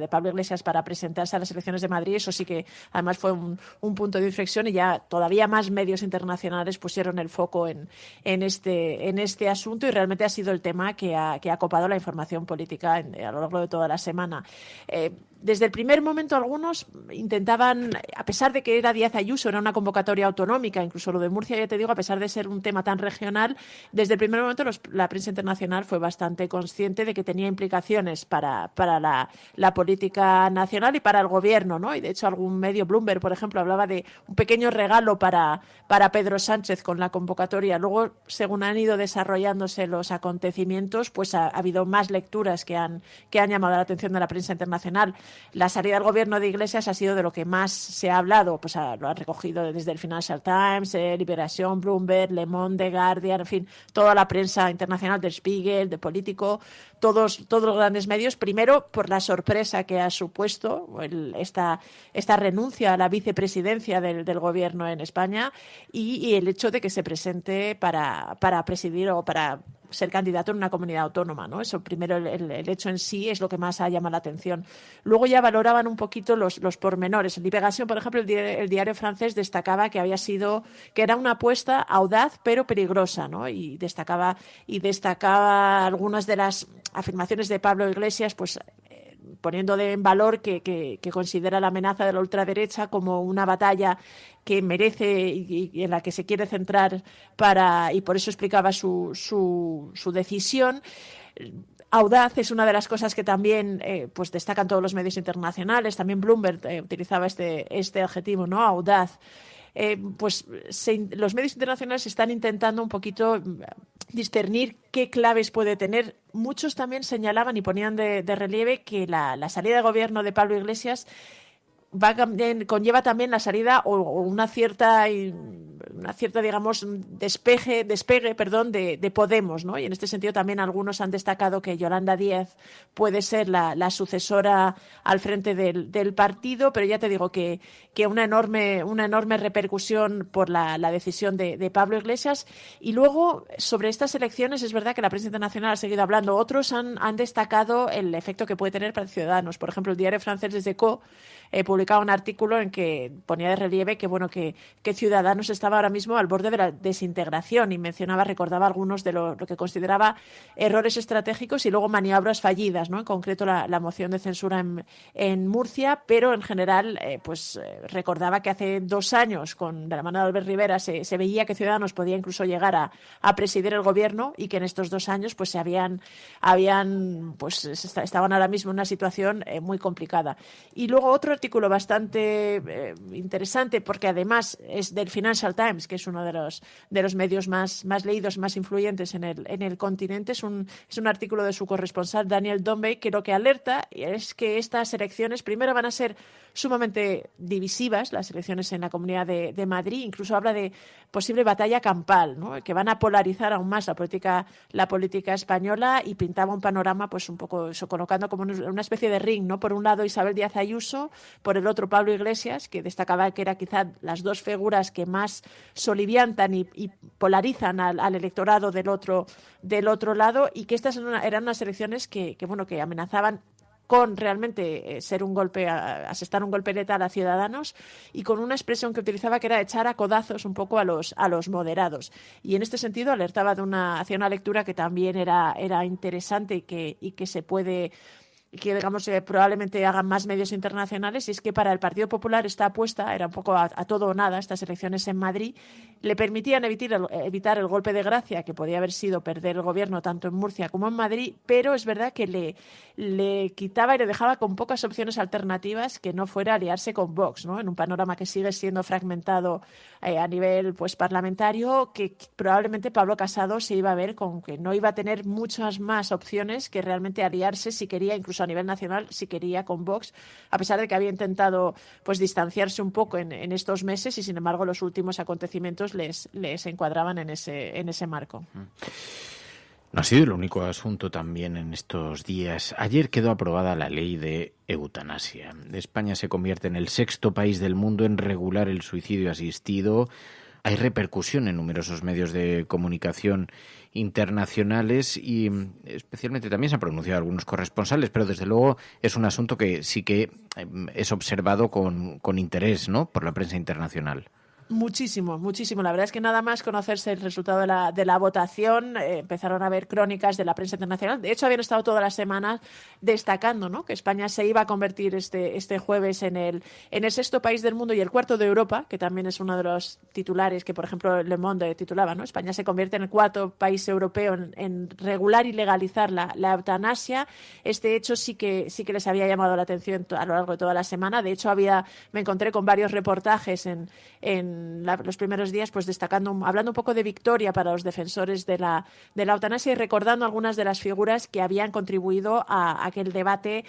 Pablo Iglesias para presentarse a las elecciones de Madrid, eso sí que además fue un punto de inflexión, y ya todavía más medios internacionales pusieron el foco en este asunto, y realmente ha sido el tema que ha copado la información política a lo largo de toda la semana. Desde el primer momento algunos intentaban, a pesar de que era Díaz Ayuso, era una convocatoria autonómica, incluso lo de Murcia, ya te digo, a pesar de ser un tema tan regional, desde el primer momento la prensa internacional fue bastante consciente de que tenía implicaciones para la política nacional y para el gobierno, ¿no? Y de hecho algún medio, Bloomberg, por ejemplo, hablaba de un pequeño regalo para Pedro Sánchez con la convocatoria. Luego, según han ido desarrollándose los acontecimientos, pues ha habido más lecturas que han llamado la atención de la prensa internacional. La salida del gobierno de Iglesias ha sido de lo que más se ha hablado, pues lo han recogido desde el Financial Times, Liberación, Bloomberg, Le Monde, The Guardian, en fin, toda la prensa internacional, Der Spiegel, de Político, todos los grandes medios, primero por la sorpresa que ha supuesto esta renuncia a la vicepresidencia del gobierno en España y el hecho de que se presente para presidir o para ser candidato en una comunidad autónoma, ¿no? Eso primero, el hecho en sí es lo que más ha llamado la atención. Luego ya valoraban un poquito los pormenores. En Liberación, por ejemplo, el diario francés destacaba que era una apuesta audaz pero peligrosa, ¿no? Y destacaba algunas de las afirmaciones de Pablo Iglesias, pues poniendo en valor que considera la amenaza de la ultraderecha como una batalla que merece y en la que se quiere centrar y por eso explicaba su decisión. Audaz es una de las cosas que también pues destacan todos los medios internacionales. También Bloomberg utilizaba este adjetivo, ¿no? Audaz. Los medios internacionales están intentando un poquito discernir qué claves puede tener. Muchos también señalaban y ponían de relieve que la salida de gobierno de Pablo Iglesias conlleva también la salida o una cierta digamos despegue de Podemos, ¿no? Y en este sentido también algunos han destacado que Yolanda Díaz puede ser la sucesora al frente del partido, pero ya te digo que una enorme repercusión por la decisión de Pablo Iglesias. Y luego sobre estas elecciones es verdad que la prensa internacional ha seguido hablando. Otros han destacado el efecto que puede tener para Ciudadanos. Por ejemplo, el diario francés Les Echos publicaba un artículo en que ponía de relieve que Ciudadanos estaba ahora mismo al borde de la desintegración y recordaba algunos de lo que consideraba errores estratégicos y luego maniobras fallidas, ¿no? En concreto la moción de censura en Murcia, pero en general recordaba que hace 2 años de la mano de Albert Rivera se veía que Ciudadanos podía incluso llegar a presidir el gobierno y que en estos 2 años pues estaban ahora mismo en una situación muy complicada. Y luego otro artículo bastante interesante, porque además es del Financial Times, que es uno de los medios más leídos, más influyentes en el continente. Es un artículo de su corresponsal Daniel Dombey, que lo que alerta es que estas elecciones primero van a ser sumamente divisivas, las elecciones en la Comunidad de Madrid. Incluso habla de posible batalla campal, ¿no? Que van a polarizar aún más la política española, y pintaba un panorama pues un poco eso, colocando como una especie de ring, ¿no? Por un lado Isabel Díaz Ayuso, por el otro Pablo Iglesias, que destacaba que era quizá las dos figuras que más soliviantan y polarizan al electorado del otro lado, y que estas eran unas elecciones que amenazaban con realmente asestar un golpe letal a Ciudadanos, y con una expresión que utilizaba que era echar a codazos un poco a los moderados. Y en este sentido alertaba hacia una lectura que también era interesante y que se puede, que digamos probablemente hagan más medios internacionales, y es que para el Partido Popular esta apuesta era un poco a todo o nada. Estas elecciones en Madrid le permitían evitar el golpe de gracia que podía haber sido perder el gobierno tanto en Murcia como en Madrid, pero es verdad que le quitaba y le dejaba con pocas opciones alternativas que no fuera aliarse con Vox, ¿no? En un panorama que sigue siendo fragmentado a nivel pues parlamentario, que probablemente Pablo Casado se iba a ver con que no iba a tener muchas más opciones que realmente aliarse, si quería, incluso a nivel nacional, si quería, con Vox, a pesar de que había intentado pues distanciarse un poco en estos meses, y sin embargo los últimos acontecimientos les encuadraban en ese marco. No ha sido el único asunto también en estos días. Ayer quedó aprobada la ley de eutanasia. España se convierte en el 6º país del mundo en regular el suicidio asistido. Hay repercusión en numerosos medios de comunicación internacionales, y especialmente también se han pronunciado algunos corresponsales, pero desde luego es un asunto que sí que es observado con interés, ¿no?, por la prensa internacional. Muchísimo, muchísimo. La verdad es que nada más conocerse el resultado de la votación, empezaron a haber crónicas de la prensa internacional. De hecho, habían estado toda la semana destacando, ¿no?, que España se iba a convertir este jueves en el sexto país del mundo y el cuarto de Europa, que también es uno de los titulares que, por ejemplo, Le Monde titulaba, ¿no? España se convierte en el cuarto país europeo en regular y legalizar la eutanasia. Este hecho sí que les había llamado la atención a lo largo de toda la semana. De hecho, me encontré con varios reportajes en los primeros días, pues hablando un poco de victoria para los defensores de la eutanasia y recordando algunas de las figuras que habían contribuido a que el debate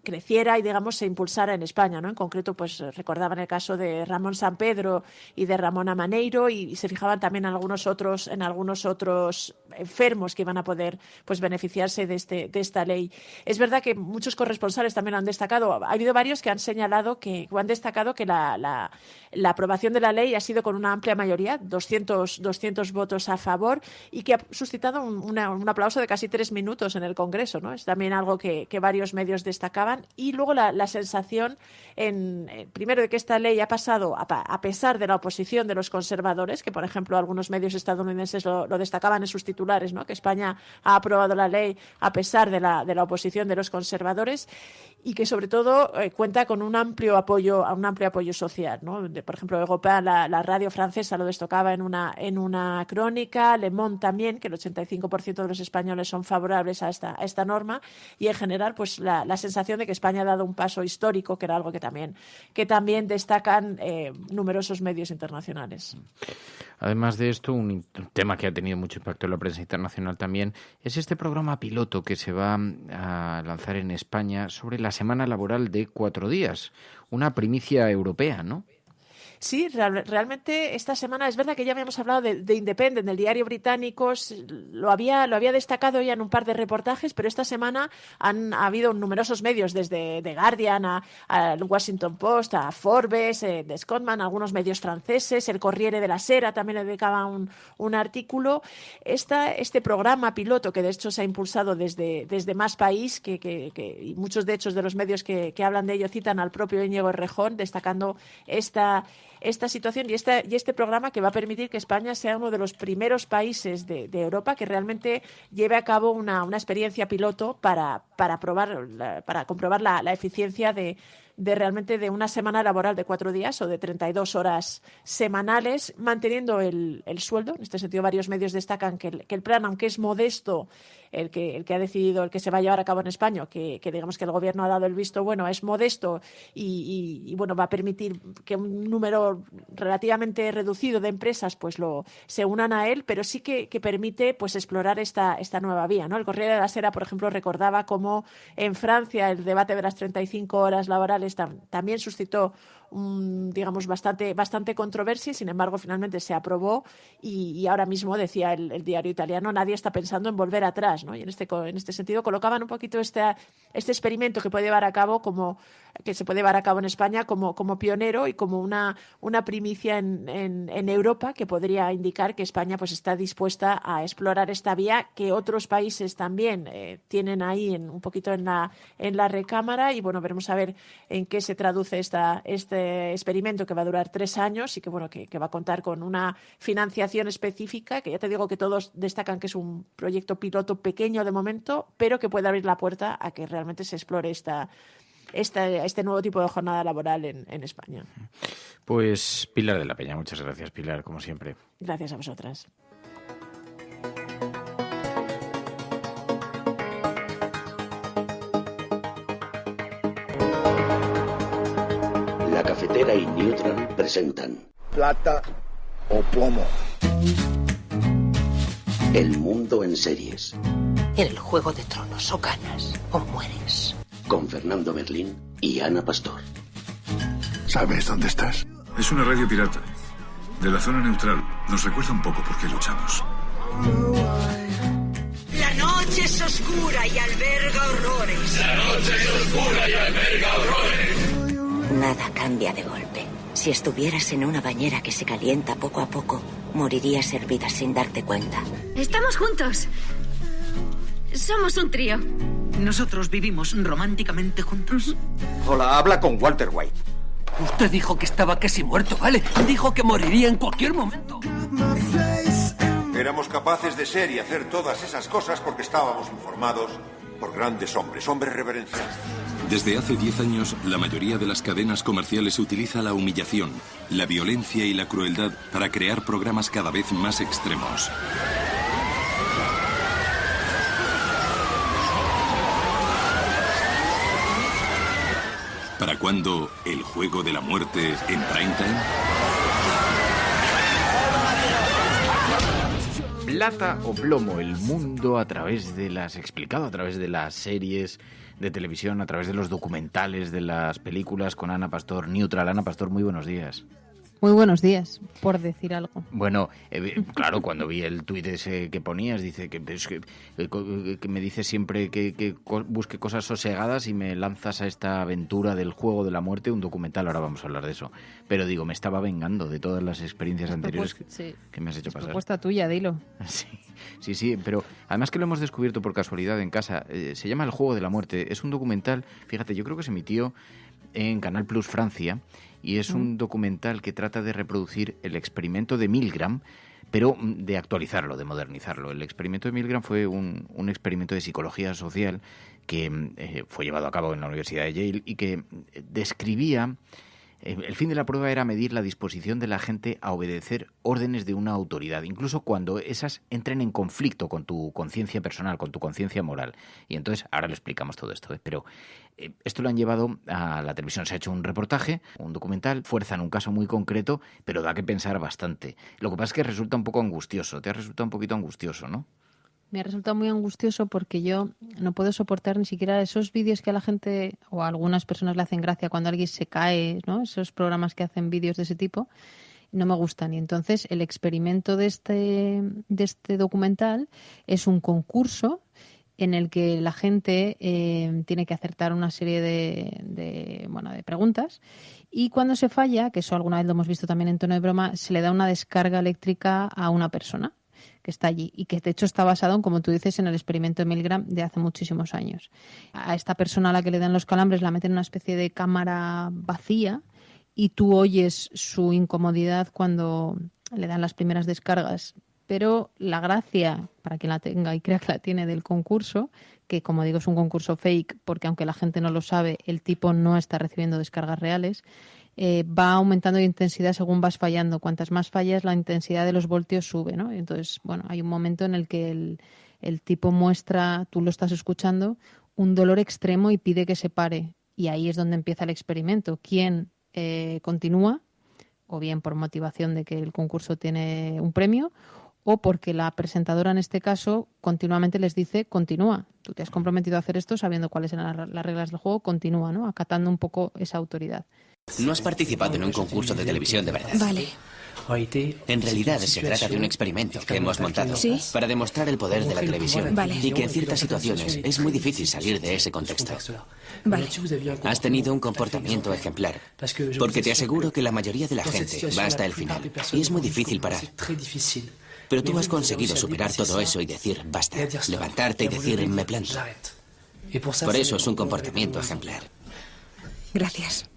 creciera y, digamos, se impulsara en España, ¿no? En concreto, pues recordaban el caso de Ramón Sampedro y de Ramona Maneiro y se fijaban también en algunos otros enfermos que iban a poder, pues, beneficiarse de esta ley. Es verdad que muchos corresponsales también han destacado, ha habido varios que han señalado que han destacado que la aprobación de la ley ha sido con una amplia mayoría, 200 votos a favor, y que ha suscitado un aplauso de casi 3 minutos en el Congreso, ¿no? Es también algo que varios medios destacaban. Y luego la sensación, primero, de que esta ley ha pasado a pesar de la oposición de los conservadores, que, por ejemplo, algunos medios estadounidenses lo destacaban en sus titulares, ¿no?, que España ha aprobado la ley a pesar de la oposición de los conservadores, y que sobre todo cuenta con un amplio apoyo social, ¿no? Por ejemplo, Europain, la radio francesa, lo destacaba en una crónica, Le Monde también, que el 85% de los españoles son favorables a esta norma, y en general, pues la sensación de que España ha dado un paso histórico, que era algo que también destacan numerosos medios internacionales. Además de esto, un tema que ha tenido mucho impacto en la prensa internacional también es este programa piloto que se va a lanzar en España sobre la semana laboral de 4 días, una primicia europea, ¿no? Sí, realmente esta semana es verdad que ya habíamos hablado de Independent, del diario británico, lo había destacado ya en un par de reportajes, pero esta semana ha habido numerosos medios, desde The Guardian al Washington Post, a Forbes, The Scotsman, algunos medios franceses, el Corriere della Sera también le dedicaba un artículo. Este programa piloto, que de hecho se ha impulsado desde Más País, y muchos de hecho de los medios que hablan de ello citan al propio Íñigo Errejón, destacando esta situación y este programa, que va a permitir que España sea uno de los primeros países de Europa que realmente lleve a cabo una experiencia piloto para comprobar la eficiencia de realmente de una semana laboral de 4 días o de 32 horas semanales, manteniendo el sueldo. En este sentido, varios medios destacan que el plan, aunque es modesto, el que ha decidido, el que se va a llevar a cabo en España, que digamos que el gobierno ha dado el visto bueno, es modesto y bueno, va a permitir que un número relativamente reducido de empresas pues se unan a él, pero sí que permite pues explorar esta nueva vía, ¿no? El Corriere della Sera, por ejemplo, recordaba cómo en Francia el debate de las 35 horas laborales también suscitó digamos bastante controversia, y sin embargo finalmente se aprobó y ahora mismo, decía el diario italiano, nadie está pensando en volver atrás, ¿no? Y en este sentido colocaban un poquito este experimento que puede llevar a cabo que se puede llevar a cabo en España como pionero y como una primicia en Europa, que podría indicar que España pues está dispuesta a explorar esta vía que otros países también tienen ahí un poquito en la recámara. Y bueno, veremos a ver en qué se traduce este experimento, que va a durar 3 años y que bueno que va a contar con una financiación específica, que ya te digo que todos destacan que es un proyecto piloto pequeño de momento, pero que puede abrir la puerta a que realmente se explore este nuevo tipo de jornada laboral en España. Pues Pilar de la Peña, muchas gracias, Pilar, como siempre. Gracias a vosotras. La Cafetera y Neutral presentan Plata o Plomo. El mundo en series. En el Juego de Tronos, o ganas o mueres. Con Fernando Berlín y Ana Pastor. ¿Sabes dónde estás? Es una radio pirata. De la zona neutral. Nos recuerda un poco por qué luchamos. La noche es oscura y alberga horrores. La noche es oscura y alberga horrores. Nada cambia de golpe. Si estuvieras en una bañera que se calienta poco a poco, morirías hervida sin darte cuenta. Estamos juntos. Somos un trío. ¿Nosotros vivimos románticamente juntos? Hola, habla con Walter White. Usted dijo que estaba casi muerto, ¿vale? Dijo que moriría en cualquier momento. Éramos capaces de ser y hacer todas esas cosas porque estábamos informados por grandes hombres reverenciados. Desde hace 10 años, la mayoría de las cadenas comerciales utiliza la humillación, la violencia y la crueldad para crear programas cada vez más extremos. ¿Para cuándo el juego de la muerte en prime time? Plata o plomo, el mundo explicado a través de las series de televisión, a través de los documentales, de las películas, con Ana Pastor, Neutral. Ana Pastor, muy buenos días. Muy buenos días, por decir algo. Bueno, claro, cuando vi el tuit ese que ponías, dice que me dices siempre que busque cosas sosegadas y me lanzas a esta aventura del juego de la muerte, un documental, ahora vamos a hablar de eso. Pero digo, me estaba vengando de todas las experiencias anteriores que me has hecho pasar. Propuesta tuya, dilo. Sí, pero además que lo hemos descubierto por casualidad en casa, se llama El juego de la muerte, es un documental, fíjate, yo creo que se emitió en Canal Plus Francia, y es un documental que trata de reproducir el experimento de Milgram, pero de actualizarlo, de modernizarlo. El experimento de Milgram fue un experimento de psicología social que fue llevado a cabo en la Universidad de Yale y que describía... El fin de la prueba era medir la disposición de la gente a obedecer órdenes de una autoridad, incluso cuando esas entren en conflicto con tu conciencia personal, con tu conciencia moral. Y entonces, ahora lo explicamos todo esto, pero esto lo han llevado a la televisión. Se ha hecho un reportaje, un documental, fuerzan un caso muy concreto, pero da que pensar bastante. Lo que pasa es que resulta un poco angustioso. Te ha resultado un poquito angustioso, ¿no? Me ha resultado muy angustioso porque yo no puedo soportar ni siquiera esos vídeos que a la gente o a algunas personas le hacen gracia cuando alguien se cae, ¿no? Esos programas que hacen vídeos de ese tipo no me gustan. Y entonces el experimento de este documental es un concurso en el que la gente tiene que acertar una serie de preguntas, y cuando se falla, que eso alguna vez lo hemos visto también en tono de broma, se le da una descarga eléctrica a una persona que está allí y que de hecho está basado, como tú dices, en el experimento de Milgram de hace muchísimos años. A esta persona a la que le dan los calambres la meten en una especie de cámara vacía y tú oyes su incomodidad cuando le dan las primeras descargas. Pero la gracia, para quien la tenga y crea que la tiene, del concurso, que como digo es un concurso fake porque aunque la gente no lo sabe, el tipo no está recibiendo descargas reales, va aumentando de intensidad según vas fallando. Cuantas más fallas, la intensidad de los voltios sube, ¿no? Entonces, bueno, hay un momento en el que el tipo muestra, tú lo estás escuchando, un dolor extremo y pide que se pare. Y ahí es donde empieza el experimento. ¿Quién continúa? O bien por motivación de que el concurso tiene un premio, o porque la presentadora en este caso continuamente les dice continúa. Tú te has comprometido a hacer esto sabiendo cuáles eran las reglas del juego, continúa, ¿no? Acatando un poco esa autoridad. No has participado en un concurso de televisión de verdad. Vale. En realidad se trata de un experimento que hemos montado para demostrar el poder de la televisión. Vale. Y que en ciertas situaciones es muy difícil salir de ese contexto. Vale. Has tenido un comportamiento ejemplar, porque te aseguro que la mayoría de la gente va hasta el final y es muy difícil parar. Pero tú has conseguido superar todo eso y decir basta, levantarte y decir me planto. Por eso es un comportamiento ejemplar. Gracias.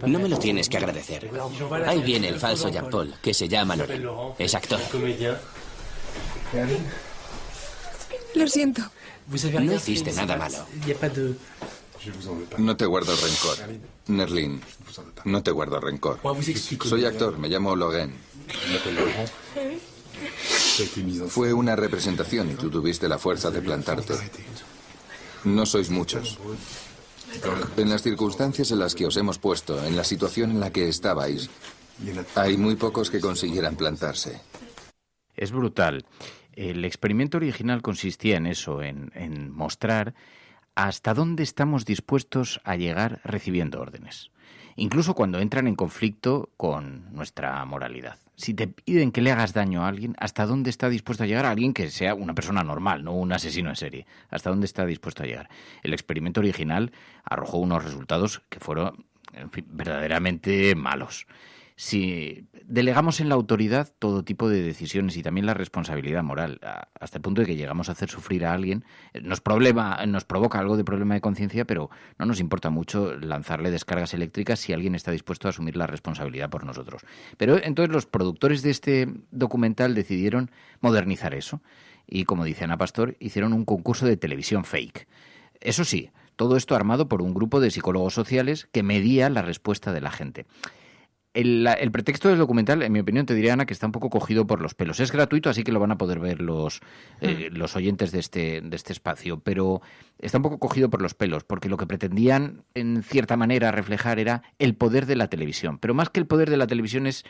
No me lo tienes que agradecer. Ahí viene el falso Jean-Paul, que se llama Laurent. Es actor. Lo siento. No hiciste nada malo. No te guardo rencor. Nerlin, no te guardo rencor. Soy actor, me llamo Laurent. Fue una representación y tú tuviste la fuerza de plantarte. No sois muchos. En las circunstancias en las que os hemos puesto, en la situación en la que estabais, hay muy pocos que consiguieran plantarse. Es brutal. El experimento original consistía en eso, en mostrar hasta dónde estamos dispuestos a llegar recibiendo órdenes, incluso cuando entran en conflicto con nuestra moralidad. Si te piden que le hagas daño a alguien, ¿hasta dónde está dispuesto a llegar alguien que sea una persona normal, no un asesino en serie? ¿Hasta dónde está dispuesto a llegar? El experimento original arrojó unos resultados que fueron, en fin, verdaderamente malos. si delegamos en la autoridad todo tipo de decisiones y también la responsabilidad moral, hasta el punto de que llegamos a hacer sufrir a alguien, nos provoca algo de problema de conciencia, pero no nos importa mucho lanzarle descargas eléctricas si alguien está dispuesto a asumir la responsabilidad por nosotros. Pero entonces los productores de este documental decidieron modernizar eso y, como dice Ana Pastor, hicieron un concurso de televisión fake. Eso sí, todo esto armado por un grupo de psicólogos sociales que medía la respuesta de la gente. El pretexto del documental, en mi opinión, te diría, Ana, que está un poco cogido por los pelos. Es gratuito, así que lo van a poder ver los oyentes de este espacio, pero está un poco cogido por los pelos, porque lo que pretendían, en cierta manera, reflejar era el poder de la televisión. Pero más que el poder de la televisión es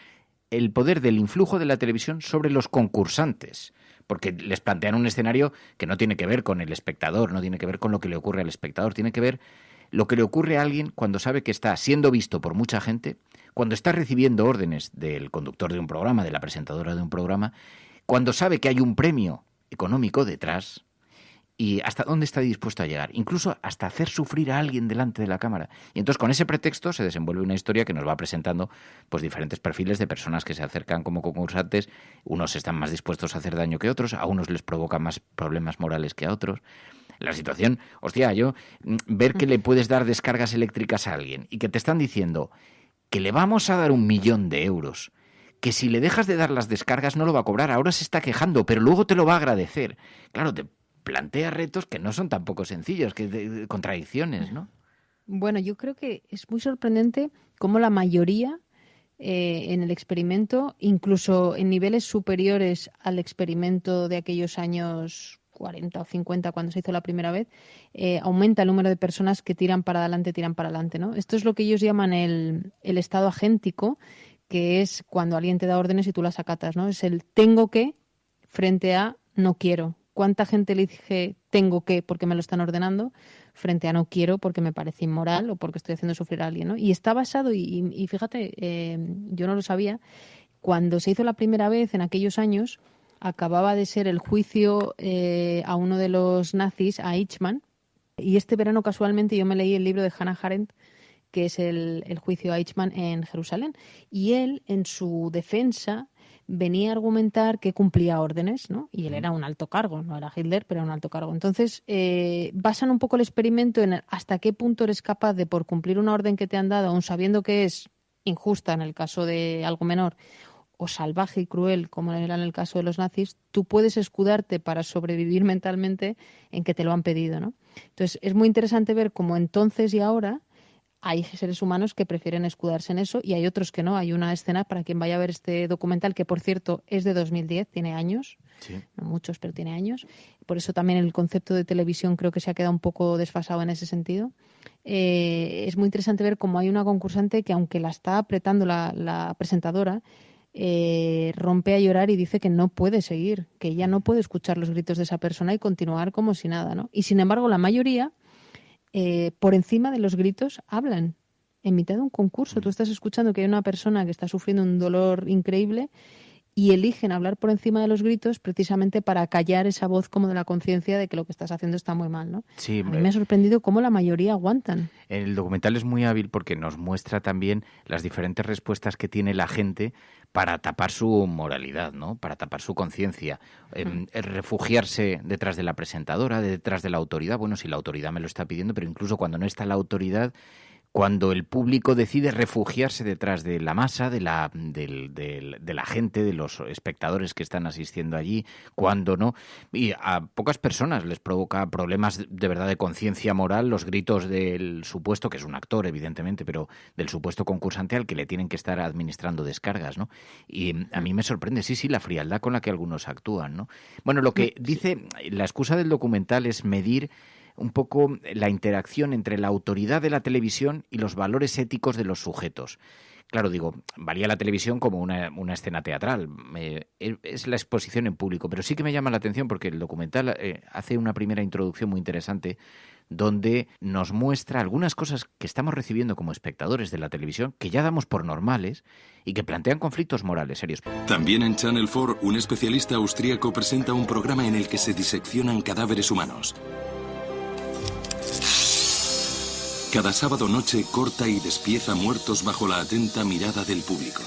el poder del influjo de la televisión sobre los concursantes, porque les plantean un escenario que no tiene que ver con el espectador, no tiene que ver con lo que le ocurre al espectador, tiene que ver lo que le ocurre a alguien cuando sabe que está siendo visto por mucha gente, cuando está recibiendo órdenes del conductor de un programa, de la presentadora de un programa, cuando sabe que hay un premio económico detrás y hasta dónde está dispuesto a llegar, incluso hasta hacer sufrir a alguien delante de la cámara. Y entonces con ese pretexto se desenvuelve una historia que nos va presentando pues diferentes perfiles de personas que se acercan como concursantes. Unos están más dispuestos a hacer daño que otros, a unos les provoca más problemas morales que a otros. La situación, ver que le puedes dar descargas eléctricas a alguien y que te están diciendo que le vamos a dar 1 millón de euros, que si le dejas de dar las descargas no lo va a cobrar, ahora se está quejando, pero luego te lo va a agradecer. Claro, te plantea retos que no son tampoco sencillos, que contradicciones, ¿no? Bueno, yo creo que es muy sorprendente cómo la mayoría en el experimento, incluso en niveles superiores al experimento de aquellos años 40 o 50 cuando se hizo la primera vez, aumenta el número de personas que tiran para adelante, ¿no? Esto es lo que ellos llaman el estado agéntico, que es cuando alguien te da órdenes y tú las acatas, ¿no? Es el tengo que frente a no quiero. ¿Cuánta gente le dije tengo que porque me lo están ordenando frente a no quiero porque me parece inmoral o porque estoy haciendo sufrir a alguien, ¿no? Y está basado, y fíjate, yo no lo sabía, cuando se hizo la primera vez en aquellos años, acababa de ser el juicio a uno de los nazis, a Eichmann, y este verano casualmente yo me leí el libro de Hannah Arendt, que es el juicio a Eichmann en Jerusalén, y él, en su defensa, venía a argumentar que cumplía órdenes, ¿no? Y él era un alto cargo, no era Hitler, pero era un alto cargo. Entonces, basan un poco el experimento en hasta qué punto eres capaz de, por cumplir una orden que te han dado, aun sabiendo que es injusta en el caso de algo menor, o salvaje y cruel, como era en el caso de los nazis, tú puedes escudarte para sobrevivir mentalmente en que te lo han pedido, ¿no? Entonces, es muy interesante ver cómo entonces y ahora hay seres humanos que prefieren escudarse en eso y hay otros que no. Hay una escena, para quien vaya a ver este documental, que por cierto es de 2010, tiene años, sí. No muchos, pero tiene años. Por eso también el concepto de televisión creo que se ha quedado un poco desfasado en ese sentido. Es muy interesante ver cómo hay una concursante que, aunque la está apretando la presentadora, rompe a llorar y dice que no puede seguir, que ella no puede escuchar los gritos de esa persona y continuar como si nada, ¿no? Y sin embargo, la mayoría, por encima de los gritos, hablan. En mitad de un concurso, tú estás escuchando que hay una persona que está sufriendo un dolor increíble y eligen hablar por encima de los gritos precisamente para callar esa voz como de la conciencia de que lo que estás haciendo está muy mal, ¿no? Sí, a mí me ha sorprendido cómo la mayoría aguantan. El documental es muy hábil porque nos muestra también las diferentes respuestas que tiene la gente para tapar su moralidad, ¿no? Para tapar su conciencia. Refugiarse detrás de la presentadora, detrás de la autoridad. Bueno, si la autoridad me lo está pidiendo, pero incluso cuando no está la autoridad, cuando el público decide refugiarse detrás de la masa, de la gente, de los espectadores que están asistiendo allí, cuando no. Y a pocas personas les provoca problemas de verdad de conciencia moral los gritos del supuesto, que es un actor evidentemente, pero del supuesto concursante al que le tienen que estar administrando descargas, ¿no? Y a mí me sorprende, sí, la frialdad con la que algunos actúan, ¿no? Bueno, lo que dice, la excusa del documental es medir un poco la interacción entre la autoridad de la televisión y los valores éticos de los sujetos. Claro, digo, valía la televisión como una escena teatral, es la exposición en público, pero sí que me llama la atención porque el documental hace una primera introducción muy interesante donde nos muestra algunas cosas que estamos recibiendo como espectadores de la televisión que ya damos por normales y que plantean conflictos morales serios. También en Channel 4, un especialista austríaco presenta un programa en el que se diseccionan cadáveres humanos. Cada sábado noche corta y despieza muertos bajo la atenta mirada del público.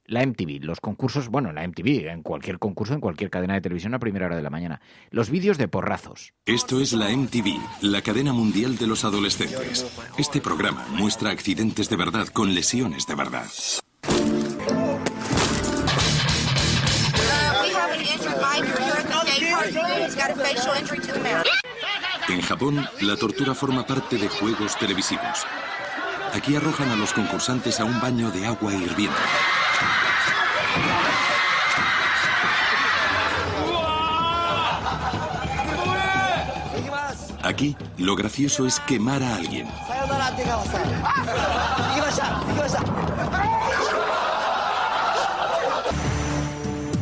La MTV, los concursos, bueno, la MTV, en cualquier concurso, en cualquier cadena de televisión a primera hora de la mañana. Los vídeos de porrazos. Esto es la MTV, la cadena mundial de los adolescentes. Este programa muestra accidentes de verdad con lesiones de verdad. En Japón, la tortura forma parte de juegos televisivos. Aquí arrojan a los concursantes a un baño de agua hirviendo. Aquí, lo gracioso es quemar a alguien.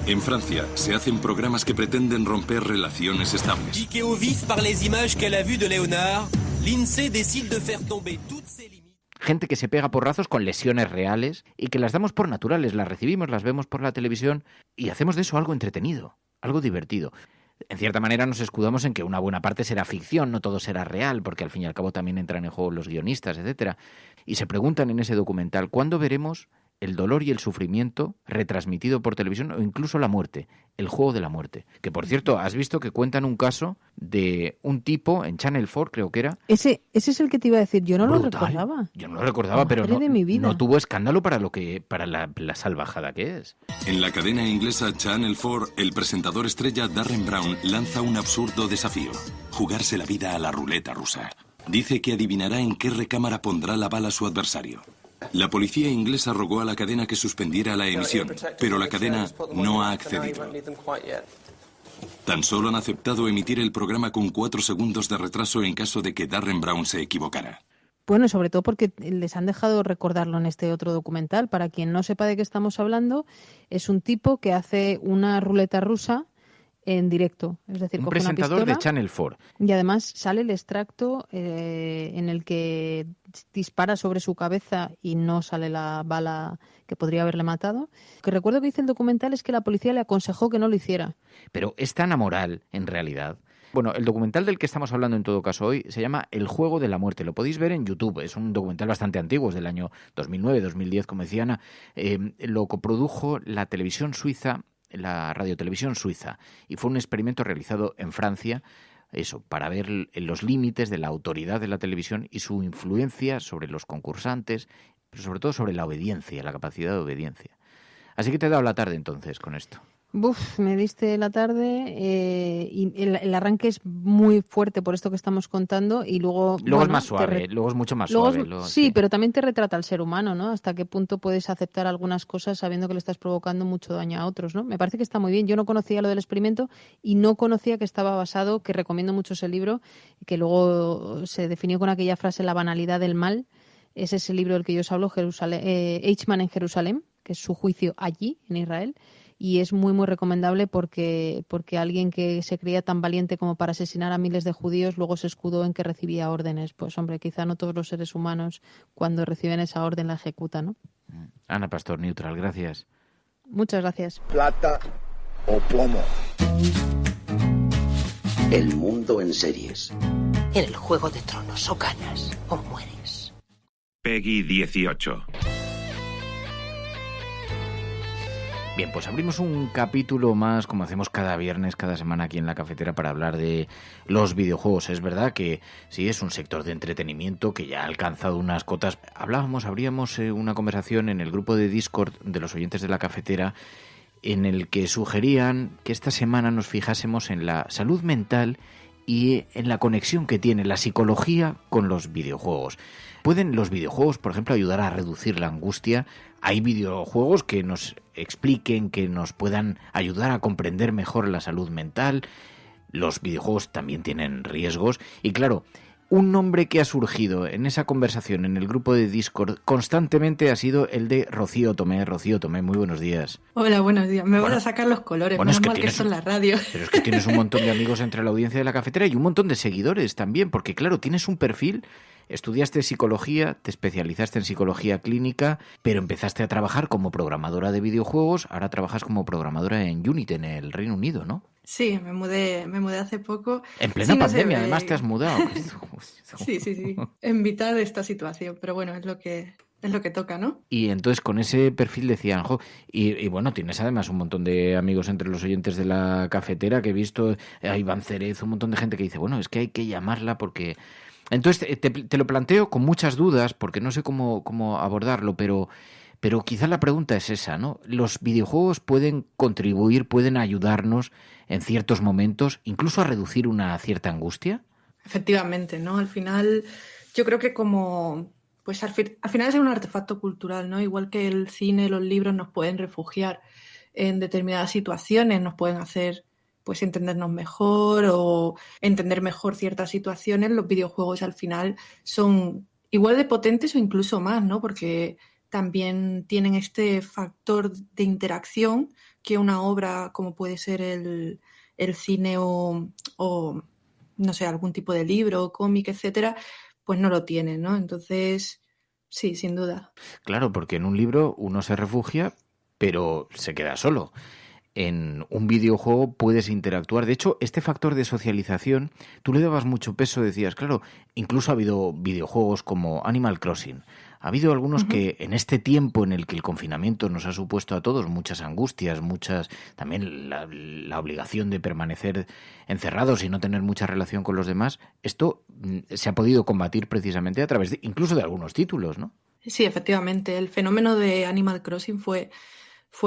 En Francia, se hacen programas que pretenden romper relaciones estables. Piqué au vif par les images qu'elle a vues de Léonard, l'INSEE décide de faire tomber toutes ses limites. Gente que se pega porrazos con lesiones reales y que las damos por naturales, las recibimos, las vemos por la televisión y hacemos de eso algo entretenido, algo divertido. En cierta manera nos escudamos en que una buena parte será ficción, no todo será real, porque al fin y al cabo también entran en juego los guionistas, etcétera. Y se preguntan en ese documental, ¿cuándo veremos el dolor y el sufrimiento retransmitido por televisión o incluso la muerte, el juego de la muerte? Que, por cierto, has visto que cuentan un caso de un tipo en Channel 4, creo que era. Ese es el que te iba a decir, yo no Brutal. Lo recordaba. Yo no lo recordaba, pero no tuvo escándalo para la salvajada que es. En la cadena inglesa Channel 4, el presentador estrella Darren Brown lanza un absurdo desafío: jugarse la vida a la ruleta rusa. Dice que adivinará en qué recámara pondrá la bala su adversario. La policía inglesa rogó a la cadena que suspendiera la emisión, pero la cadena no ha accedido. Tan solo han aceptado emitir el programa con 4 segundos de retraso en caso de que Darren Brown se equivocara. Bueno, sobre todo porque les han dejado recordarlo en este otro documental. Para quien no sepa de qué estamos hablando, es un tipo que hace una ruleta rusa en directo, es decir, un coge presentador una pistola, de Channel 4. Y además sale el extracto en el que dispara sobre su cabeza y no sale la bala que podría haberle matado. Lo que recuerdo que dice el documental es que la policía le aconsejó que no lo hiciera. Pero es tan amoral, en realidad. Bueno, el documental del que estamos hablando en todo caso hoy se llama El juego de la muerte. Lo podéis ver en YouTube. Es un documental bastante antiguo, es del año 2009, 2010, como decía Ana. Lo coprodujo la televisión suiza, la radiotelevisión suiza, y fue un experimento realizado en Francia, eso, para ver los límites de la autoridad de la televisión y su influencia sobre los concursantes, pero sobre todo sobre la obediencia, la capacidad de obediencia. Así que te he dado la tarde entonces con esto. Me diste la tarde y el arranque es muy fuerte por esto que estamos contando y luego es más suave, luego es mucho más suave. Sí, pero también te retrata al ser humano, ¿no? Hasta qué punto puedes aceptar algunas cosas sabiendo que le estás provocando mucho daño a otros, ¿no? Me parece que está muy bien. Yo no conocía lo del experimento y no conocía que estaba basado, que recomiendo mucho ese libro, que luego se definió con aquella frase la banalidad del mal. Es ese libro del que yo os hablo, Eichmann en Jerusalén, que es su juicio allí, en Israel. Y es muy, muy recomendable porque alguien que se creía tan valiente como para asesinar a miles de judíos luego se escudó en que recibía órdenes. Pues hombre, quizá no todos los seres humanos cuando reciben esa orden la ejecutan, ¿no? Ana Pastor, Neutral, gracias. Muchas gracias. Plata o plomo. El mundo en series. En el Juego de Tronos, o ganas o mueres. Peggy 18. Bien, pues abrimos un capítulo más, como hacemos cada viernes, cada semana aquí en La Cafetera, para hablar de los videojuegos. Es verdad que sí, es un sector de entretenimiento que ya ha alcanzado unas cotas. Abríamos una conversación en el grupo de Discord de los oyentes de La Cafetera, en el que sugerían que esta semana nos fijásemos en la salud mental y en la conexión que tiene la psicología con los videojuegos. ¿Pueden los videojuegos, por ejemplo, ayudar a reducir la angustia? ¿Hay videojuegos que nos expliquen, que nos puedan ayudar a comprender mejor la salud mental? Los videojuegos también tienen riesgos. Y claro, un nombre que ha surgido en esa conversación en el grupo de Discord constantemente ha sido el de Rocío Tomé. Rocío Tomé, muy buenos días. Hola, buenos días. Me van a sacar los colores, menos mal que son la radio. Pero es que tienes un montón de amigos entre la audiencia de La Cafetera y un montón de seguidores también, porque claro, tienes un perfil estudiaste psicología, te especializaste en psicología clínica, pero empezaste a trabajar como programadora de videojuegos, ahora trabajas como programadora en Unity, en el Reino Unido, ¿no? Sí, me mudé hace poco. En plena pandemia, además te has mudado. Sí, en mitad de esta situación, pero bueno, es lo que toca, ¿no? Y entonces con ese perfil decían, y bueno, tienes además un montón de amigos entre los oyentes de la cafetera que he visto, a Iván Cerez, un montón de gente que dice, bueno, es que hay que llamarla porque... Entonces te lo planteo con muchas dudas porque no sé cómo abordarlo, pero quizá la pregunta es esa, ¿no? Los videojuegos pueden contribuir, pueden ayudarnos en ciertos momentos, incluso a reducir una cierta angustia. Efectivamente, ¿no? Al final, yo creo que pues al final es un artefacto cultural, ¿no? Igual que el cine, los libros nos pueden refugiar en determinadas situaciones, nos pueden hacer pues entendernos mejor o entender mejor ciertas situaciones, los videojuegos al final son igual de potentes o incluso más, ¿no? Porque también tienen este factor de interacción que una obra como puede ser el cine o no sé, algún tipo de libro, cómic, etcétera, pues no lo tienen, ¿no? Entonces, sí, sin duda. Claro, porque en un libro uno se refugia, pero se queda solo. En un videojuego puedes interactuar. De hecho, este factor de socialización, tú le dabas mucho peso, decías, claro, incluso ha habido videojuegos como Animal Crossing. Ha habido algunos que en este tiempo en el que el confinamiento nos ha supuesto a todos muchas angustias, también la obligación de permanecer encerrados y no tener mucha relación con los demás, esto se ha podido combatir precisamente a través incluso de algunos títulos, ¿no? Sí, efectivamente. El fenómeno de Animal Crossing fue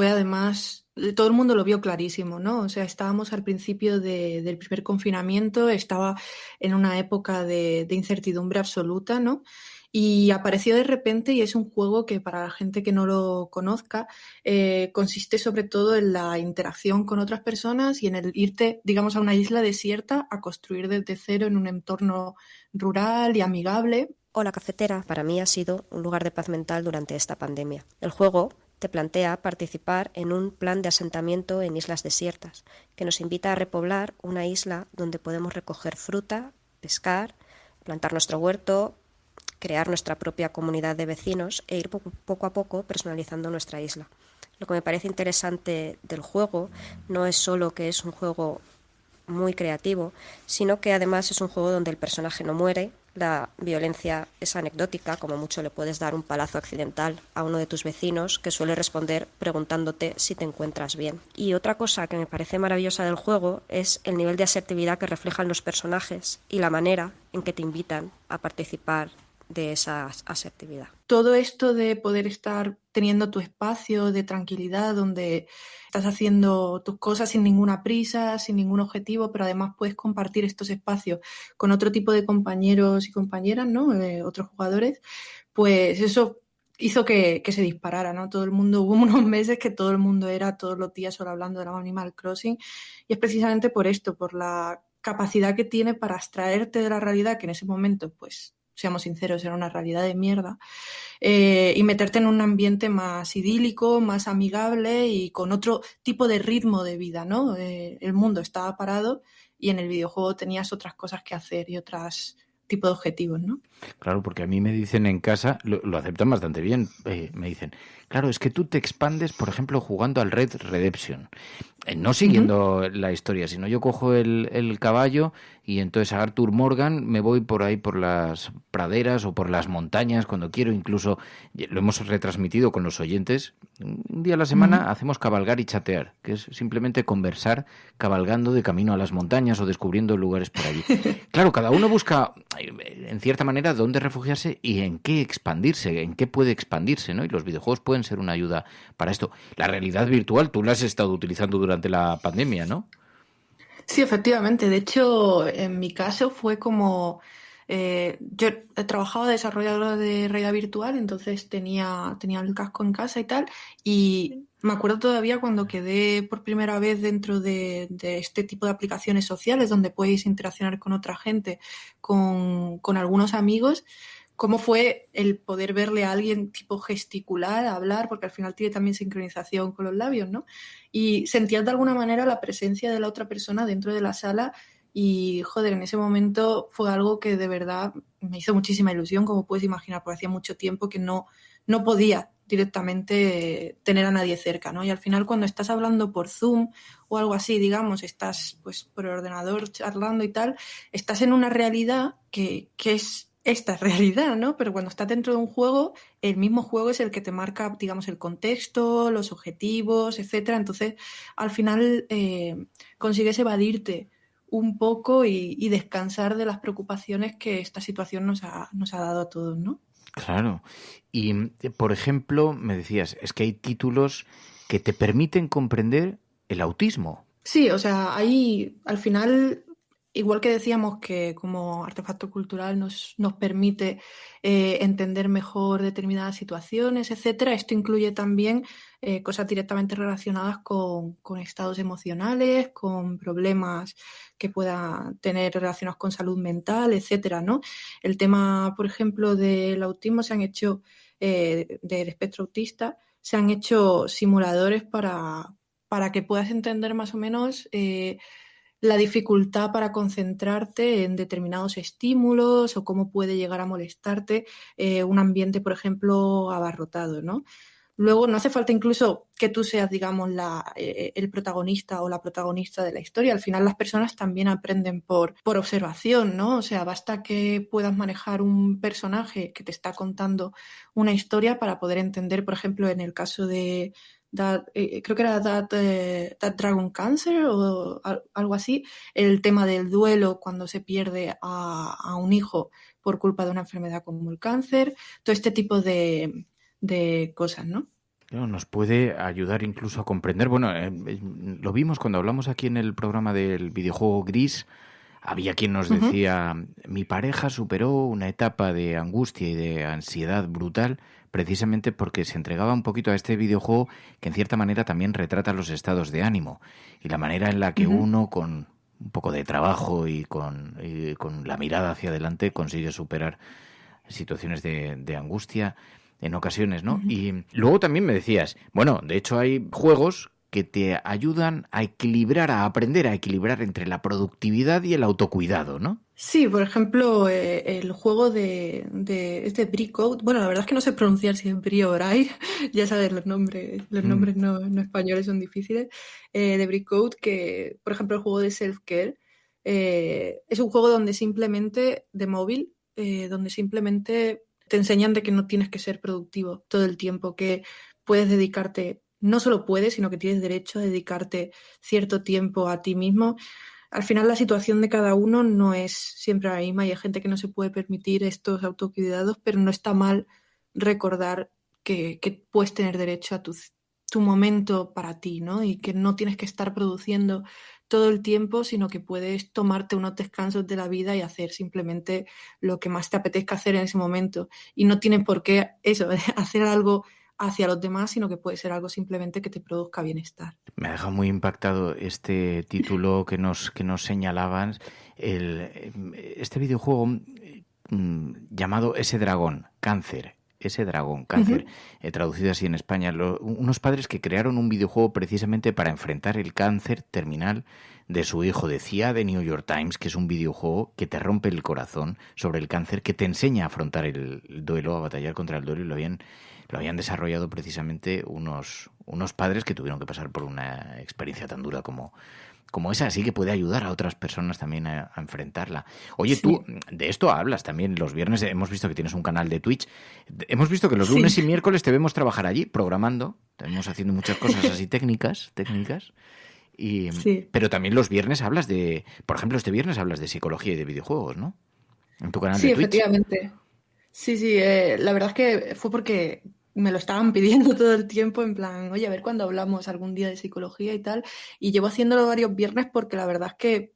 además, todo el mundo lo vio clarísimo, ¿no? O sea, estábamos al principio del primer confinamiento, estaba en una época de incertidumbre absoluta, ¿no? Y apareció de repente y es un juego que para la gente que no lo conozca consiste sobre todo en la interacción con otras personas y en el irte, digamos, a una isla desierta a construir desde cero en un entorno rural y amigable. La cafetera para mí ha sido un lugar de paz mental durante esta pandemia. El juego te plantea participar en un plan de asentamiento en islas desiertas, que nos invita a repoblar una isla donde podemos recoger fruta, pescar, plantar nuestro huerto, crear nuestra propia comunidad de vecinos e ir poco a poco personalizando nuestra isla. Lo que me parece interesante del juego no es solo que es un juego muy creativo, sino que además es un juego donde el personaje no muere, la violencia es anecdótica, como mucho le puedes dar un palazo accidental a uno de tus vecinos que suele responder preguntándote si te encuentras bien. Y otra cosa que me parece maravillosa del juego es el nivel de asertividad que reflejan los personajes y la manera en que te invitan a participar de esa asertividad. Todo esto de poder estar teniendo tu espacio de tranquilidad donde estás haciendo tus cosas sin ninguna prisa, sin ningún objetivo, pero además puedes compartir estos espacios con otro tipo de compañeros y compañeras, ¿no? Otros jugadores, pues eso hizo que se disparara, ¿no? Todo el mundo, hubo unos meses que todo el mundo era todos los días solo hablando de Animal Crossing y es precisamente por esto, por la capacidad que tiene para abstraerte de la realidad que en ese momento, pues seamos sinceros, era una realidad de mierda, y meterte en un ambiente más idílico, más amigable y con otro tipo de ritmo de vida, ¿no? El mundo estaba parado y en el videojuego tenías otras cosas que hacer y otros tipos de objetivos, ¿no? Claro, porque a mí me dicen en casa, lo aceptan bastante bien, me dicen, claro, es que tú te expandes, por ejemplo, jugando al Red Redemption, no siguiendo la historia, sino yo cojo el caballo y entonces a Arthur Morgan me voy por ahí por las praderas o por las montañas cuando quiero, incluso lo hemos retransmitido con los oyentes, un día a la semana hacemos cabalgar y chatear, que es simplemente conversar cabalgando de camino a las montañas o descubriendo lugares por allí. Claro, cada uno busca, en cierta manera, dónde refugiarse y en qué expandirse, en qué puede expandirse, ¿no? Y los videojuegos pueden ser una ayuda para esto. La realidad virtual, tú la has estado utilizando durante la pandemia, ¿no? Sí, efectivamente. De hecho, en mi caso fue como... yo he trabajado desarrolladora de realidad virtual, entonces tenía el casco en casa y tal, y me acuerdo todavía cuando quedé por primera vez dentro de este tipo de aplicaciones sociales donde podéis interaccionar con otra gente, con algunos amigos, cómo fue el poder verle a alguien tipo gesticular, hablar, porque al final tiene también sincronización con los labios, ¿no? Y sentías de alguna manera la presencia de la otra persona dentro de la sala Y, joder, en ese momento fue algo que de verdad me hizo muchísima ilusión, como puedes imaginar, porque hacía mucho tiempo que no podía directamente tener a nadie cerca, ¿no? Y al final, cuando estás hablando por Zoom o algo así, digamos, estás pues por el ordenador charlando y tal, estás en una realidad que es esta realidad, ¿no? Pero cuando estás dentro de un juego, el mismo juego es el que te marca, digamos, el contexto, los objetivos, etcétera. Entonces, al final consigues evadirte un poco y descansar de las preocupaciones que esta situación nos ha dado a todos, ¿no? Claro. Y, por ejemplo, me decías, es que hay títulos que te permiten comprender el autismo. Sí, o sea, ahí al final, igual que decíamos que como artefacto cultural nos permite entender mejor determinadas situaciones, etcétera, esto incluye también cosas directamente relacionadas con estados emocionales, con problemas que pueda tener relacionados con salud mental, etcétera, ¿no? El tema, por ejemplo, del autismo se han hecho, del espectro autista, se han hecho simuladores para que puedas entender más o menos la dificultad para concentrarte en determinados estímulos o cómo puede llegar a molestarte un ambiente, por ejemplo, abarrotado, ¿no? Luego no hace falta incluso que tú seas, digamos, el protagonista o la protagonista de la historia. Al final las personas también aprenden por observación, ¿no? O sea, basta que puedas manejar un personaje que te está contando una historia para poder entender, por ejemplo, en el caso de creo que era That Dragon Cancer o algo así, el tema del duelo cuando se pierde a un hijo por culpa de una enfermedad como el cáncer, todo este tipo de cosas, ¿no? Nos puede ayudar incluso a comprender, bueno, lo vimos cuando hablamos aquí en el programa del videojuego Gris, había quien nos decía, mi pareja superó una etapa de angustia y de ansiedad brutal precisamente porque se entregaba un poquito a este videojuego que en cierta manera también retrata los estados de ánimo y la manera en la que uno con un poco de trabajo y con la mirada hacia adelante consigue superar situaciones de angustia en ocasiones, ¿no? Y luego también me decías, bueno, de hecho hay juegos que te ayudan a equilibrar, a aprender a equilibrar entre la productividad y el autocuidado, ¿no? Sí, por ejemplo, el juego de Brick Code, bueno, la verdad es que no sé pronunciar si es Brie o Bray, ya sabes, los nombres no españoles son difíciles, de Brick Code, que, por ejemplo, el juego de Self-Care, es un juego donde simplemente, de móvil, donde simplemente te enseñan de que no tienes que ser productivo todo el tiempo, que puedes dedicarte, no solo puedes, sino que tienes derecho a dedicarte cierto tiempo a ti mismo. Al final la situación de cada uno no es siempre la misma y hay gente que no se puede permitir estos autocuidados, pero no está mal recordar que puedes tener derecho a tu momento para ti, ¿no? Y que no tienes que estar produciendo todo el tiempo, sino que puedes tomarte unos descansos de la vida y hacer simplemente lo que más te apetezca hacer en ese momento. Y no tienes por qué hacer algo hacia los demás, sino que puede ser algo simplemente que te produzca bienestar. Me ha dejado muy impactado este título que nos señalaban, este videojuego llamado Ese Dragón, Cáncer. Ese Dragón, Cáncer, traducido así en España. Unos padres que crearon un videojuego precisamente para enfrentar el cáncer terminal de su hijo. Decía The New York Times que es un videojuego que te rompe el corazón sobre el cáncer, que te enseña a afrontar el duelo, a batallar contra el duelo, y lo habían desarrollado precisamente unos padres que tuvieron que pasar por una experiencia tan dura como esa, así que puede ayudar a otras personas también a enfrentarla. Oye, sí. Tú de esto hablas también los viernes, hemos visto que tienes un canal de Twitch, hemos visto que los lunes y miércoles te vemos trabajar allí, programando, estamos haciendo muchas cosas así técnicas, pero también los viernes hablas por ejemplo, este viernes hablas de psicología y de videojuegos, ¿no? En tu canal de Twitch. Sí, efectivamente. Sí, la verdad es que fue porque me lo estaban pidiendo todo el tiempo, en plan, oye, a ver cuándo hablamos algún día de psicología y tal, y llevo haciéndolo varios viernes porque la verdad es que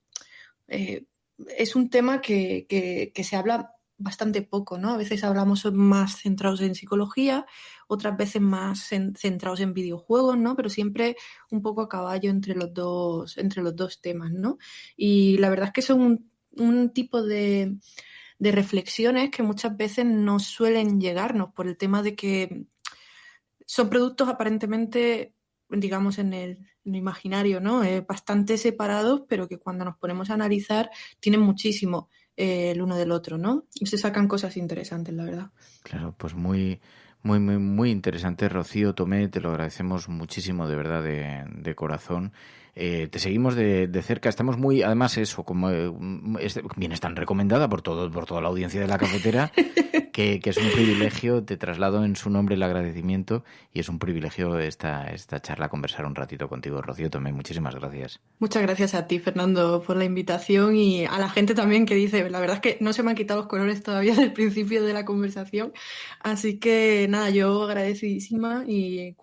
es un tema que se habla bastante poco, ¿no? A veces hablamos más centrados en psicología, otras veces más centrados en videojuegos, ¿no? Pero siempre un poco a caballo entre los dos temas, ¿no? Y la verdad es que son un tipo de reflexiones que muchas veces no suelen llegarnos por el tema de que son productos aparentemente digamos, en el imaginario, ¿no? Bastante separados, pero que cuando nos ponemos a analizar tienen muchísimo el uno del otro, ¿no? Y se sacan cosas interesantes, la verdad. Claro, pues muy interesante, Rocío, Tomé, te lo agradecemos muchísimo, de verdad, de corazón. Te seguimos de cerca, estamos muy, además eso, como vienes tan recomendada por toda la audiencia de La Cafetera, que es un privilegio, te traslado en su nombre el agradecimiento, y es un privilegio esta charla, conversar un ratito contigo, Rocío Tomé, muchísimas gracias. Muchas gracias a ti, Fernando, por la invitación, y a la gente también que dice, la verdad es que no se me han quitado los colores todavía del principio de la conversación, así que nada, yo agradecidísima, y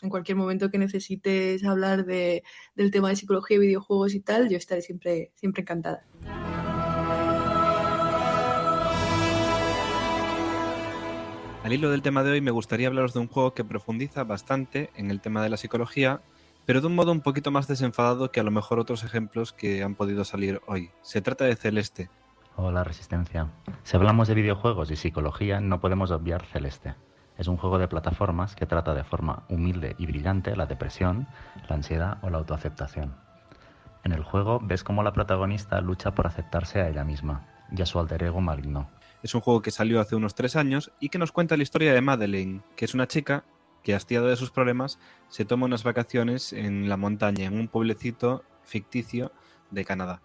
en cualquier momento que necesites hablar del tema de psicología y videojuegos y tal, yo estaré siempre encantada. Al hilo del tema de hoy me gustaría hablaros de un juego que profundiza bastante en el tema de la psicología, pero de un modo un poquito más desenfadado que a lo mejor otros ejemplos que han podido salir hoy. Se trata de Celeste. Hola, Resistencia. Si hablamos de videojuegos y psicología, no podemos obviar Celeste. Es un juego de plataformas que trata de forma humilde y brillante la depresión, la ansiedad o la autoaceptación. En el juego ves cómo la protagonista lucha por aceptarse a ella misma y a su alter ego maligno. Es un juego que salió hace unos 3 años y que nos cuenta la historia de Madeleine, que es una chica que, hastiada de sus problemas, se toma unas vacaciones en la montaña, en un pueblecito ficticio de Canadá.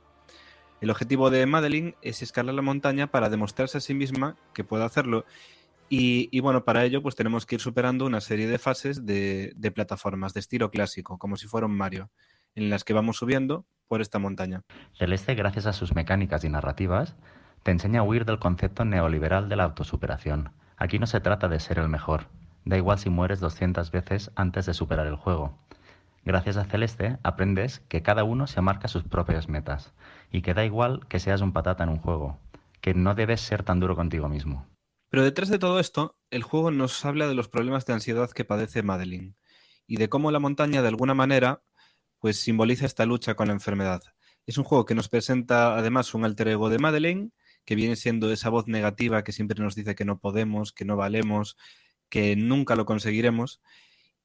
El objetivo de Madeleine es escalar la montaña para demostrarse a sí misma que puede hacerlo. Y bueno, para ello pues tenemos que ir superando una serie de fases de plataformas de estilo clásico, como si fuera un Mario, en las que vamos subiendo por esta montaña. Celeste, gracias a sus mecánicas y narrativas, te enseña a huir del concepto neoliberal de la autosuperación. Aquí no se trata de ser el mejor. Da igual si mueres 200 veces antes de superar el juego. Gracias a Celeste aprendes que cada uno se marca sus propias metas y que da igual que seas un patata en un juego, que no debes ser tan duro contigo mismo. Pero detrás de todo esto, el juego nos habla de los problemas de ansiedad que padece Madeleine y de cómo la montaña, de alguna manera, pues simboliza esta lucha con la enfermedad. Es un juego que nos presenta además un alter ego de Madeleine, que viene siendo esa voz negativa que siempre nos dice que no podemos, que no valemos, que nunca lo conseguiremos.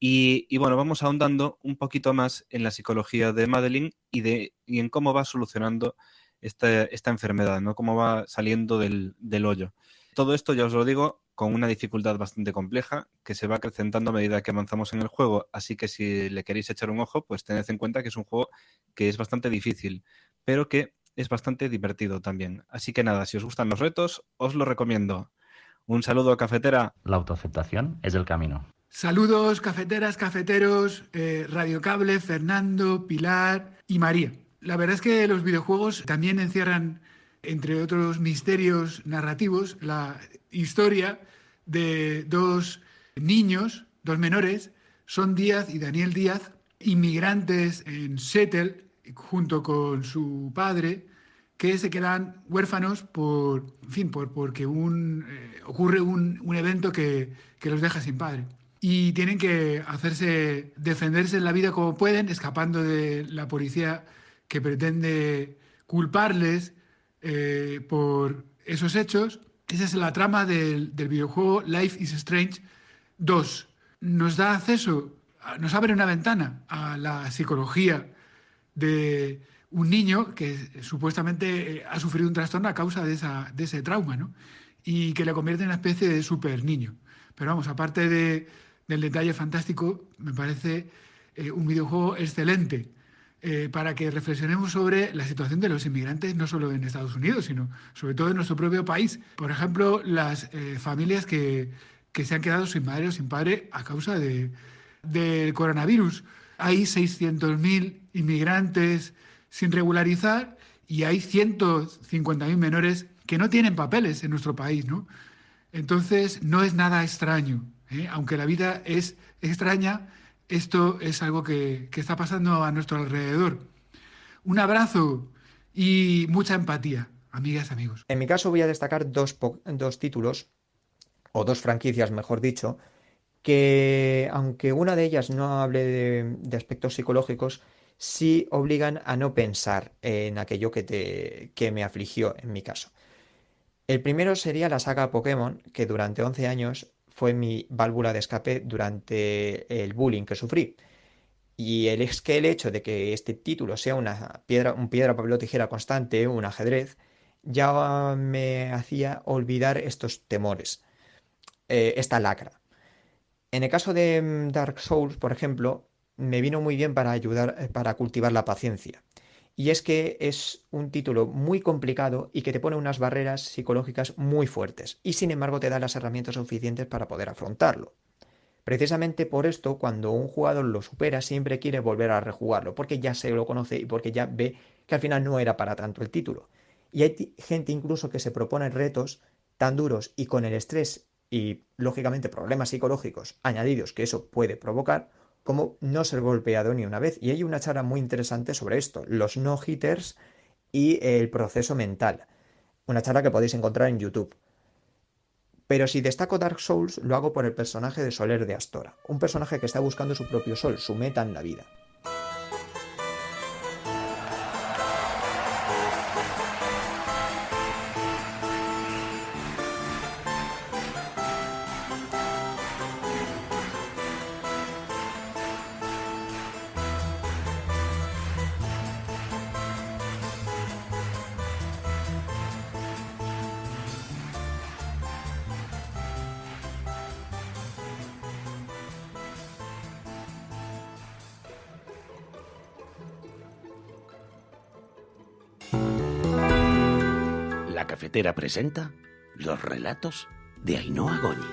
Y bueno, vamos ahondando un poquito más en la psicología de Madeleine y en cómo va solucionando esta enfermedad, ¿no? Cómo va saliendo del hoyo. Todo esto, ya os lo digo, con una dificultad bastante compleja que se va acrecentando a medida que avanzamos en el juego. Así que si le queréis echar un ojo, pues tened en cuenta que es un juego que es bastante difícil, pero que es bastante divertido también. Así que nada, si os gustan los retos, os lo recomiendo. Un saludo, cafetera. La autoaceptación es el camino. Saludos, cafeteras, cafeteros, Radio Cable, Fernando, Pilar y María. La verdad es que los videojuegos también encierran, entre otros misterios narrativos, la historia de dos niños, dos menores, Son Díaz y Daniel Díaz, inmigrantes en Seattle, junto con su padre, que se quedan huérfanos porque ocurre un evento que los deja sin padre. Y tienen que defenderse en la vida como pueden, escapando de la policía que pretende culparles por esos hechos. Esa es la trama del videojuego Life is Strange 2. Nos da acceso, nos abre una ventana a la psicología de un niño que supuestamente ha sufrido un trastorno a causa de ese trauma, ¿no? Y que le convierte en una especie de super niño. Pero vamos, aparte del detalle fantástico, me parece un videojuego excelente para que reflexionemos sobre la situación de los inmigrantes, no solo en Estados Unidos, sino sobre todo en nuestro propio país. Por ejemplo, las familias que se han quedado sin madre o sin padre a causa del coronavirus. Hay 600.000 inmigrantes sin regularizar y hay 150.000 menores que no tienen papeles en nuestro país, ¿no? Entonces, no es nada extraño, ¿eh? Aunque la vida es extraña, esto es algo que está pasando a nuestro alrededor. Un abrazo y mucha empatía, amigas, amigos. En mi caso voy a destacar dos títulos, o dos franquicias, mejor dicho, que aunque una de ellas no hable de aspectos psicológicos, sí obligan a no pensar en aquello que me afligió en mi caso. El primero sería la saga Pokémon, que durante 11 años fue mi válvula de escape durante el bullying que sufrí. Y el hecho de que este título sea un piedra, papel o tijera constante, un ajedrez, ya me hacía olvidar estos temores, esta lacra. En el caso de Dark Souls, por ejemplo, me vino muy bien para ayudar, para cultivar la paciencia. Y es que es un título muy complicado y que te pone unas barreras psicológicas muy fuertes. Y sin embargo te da las herramientas suficientes para poder afrontarlo. Precisamente por esto, cuando un jugador lo supera, siempre quiere volver a rejugarlo, porque ya se lo conoce y porque ya ve que al final no era para tanto el título. Y hay gente incluso que se propone retos tan duros y con el estrés y, lógicamente, problemas psicológicos añadidos que eso puede provocar, como no ser golpeado ni una vez. Y hay una charla muy interesante sobre esto, los no-hitters y el proceso mental. Una charla que podéis encontrar en YouTube. Pero si destaco Dark Souls, lo hago por el personaje de Soler de Astora, un personaje que está buscando su propio sol, su meta en la vida. La Cafetera presenta los relatos de Ainhoa Goñi.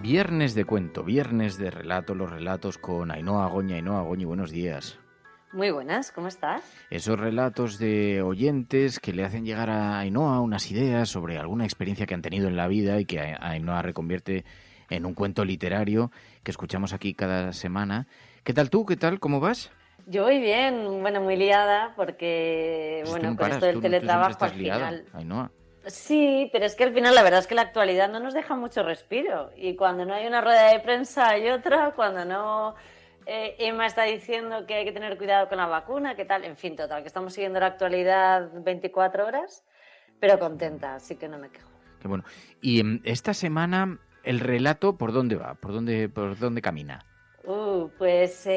Viernes de cuento, viernes de relato, los relatos con Ainhoa Goñi. Ainhoa Goñi, buenos días. Muy buenas, ¿cómo estás? Esos relatos de oyentes que le hacen llegar a Ainhoa unas ideas sobre alguna experiencia que han tenido en la vida y que Ainhoa reconvierte en un cuento literario que escuchamos aquí cada semana. ¿Qué tal tú? ¿Qué tal? ¿Cómo vas? Yo voy bien, bueno, muy liada porque, Pues bueno, con esto del teletrabajo estás al liada, final... Ainhoa. Sí, pero es que al final la verdad es que la actualidad no nos deja mucho respiro y cuando no hay una rueda de prensa hay otra, cuando no... Emma está diciendo que hay que tener cuidado con la vacuna, ¿qué tal? En fin, total, que estamos siguiendo la actualidad 24 horas, pero contenta, así que no me quejo. Qué bueno. Y esta semana, ¿el relato por dónde va? ¿Por dónde camina? Pues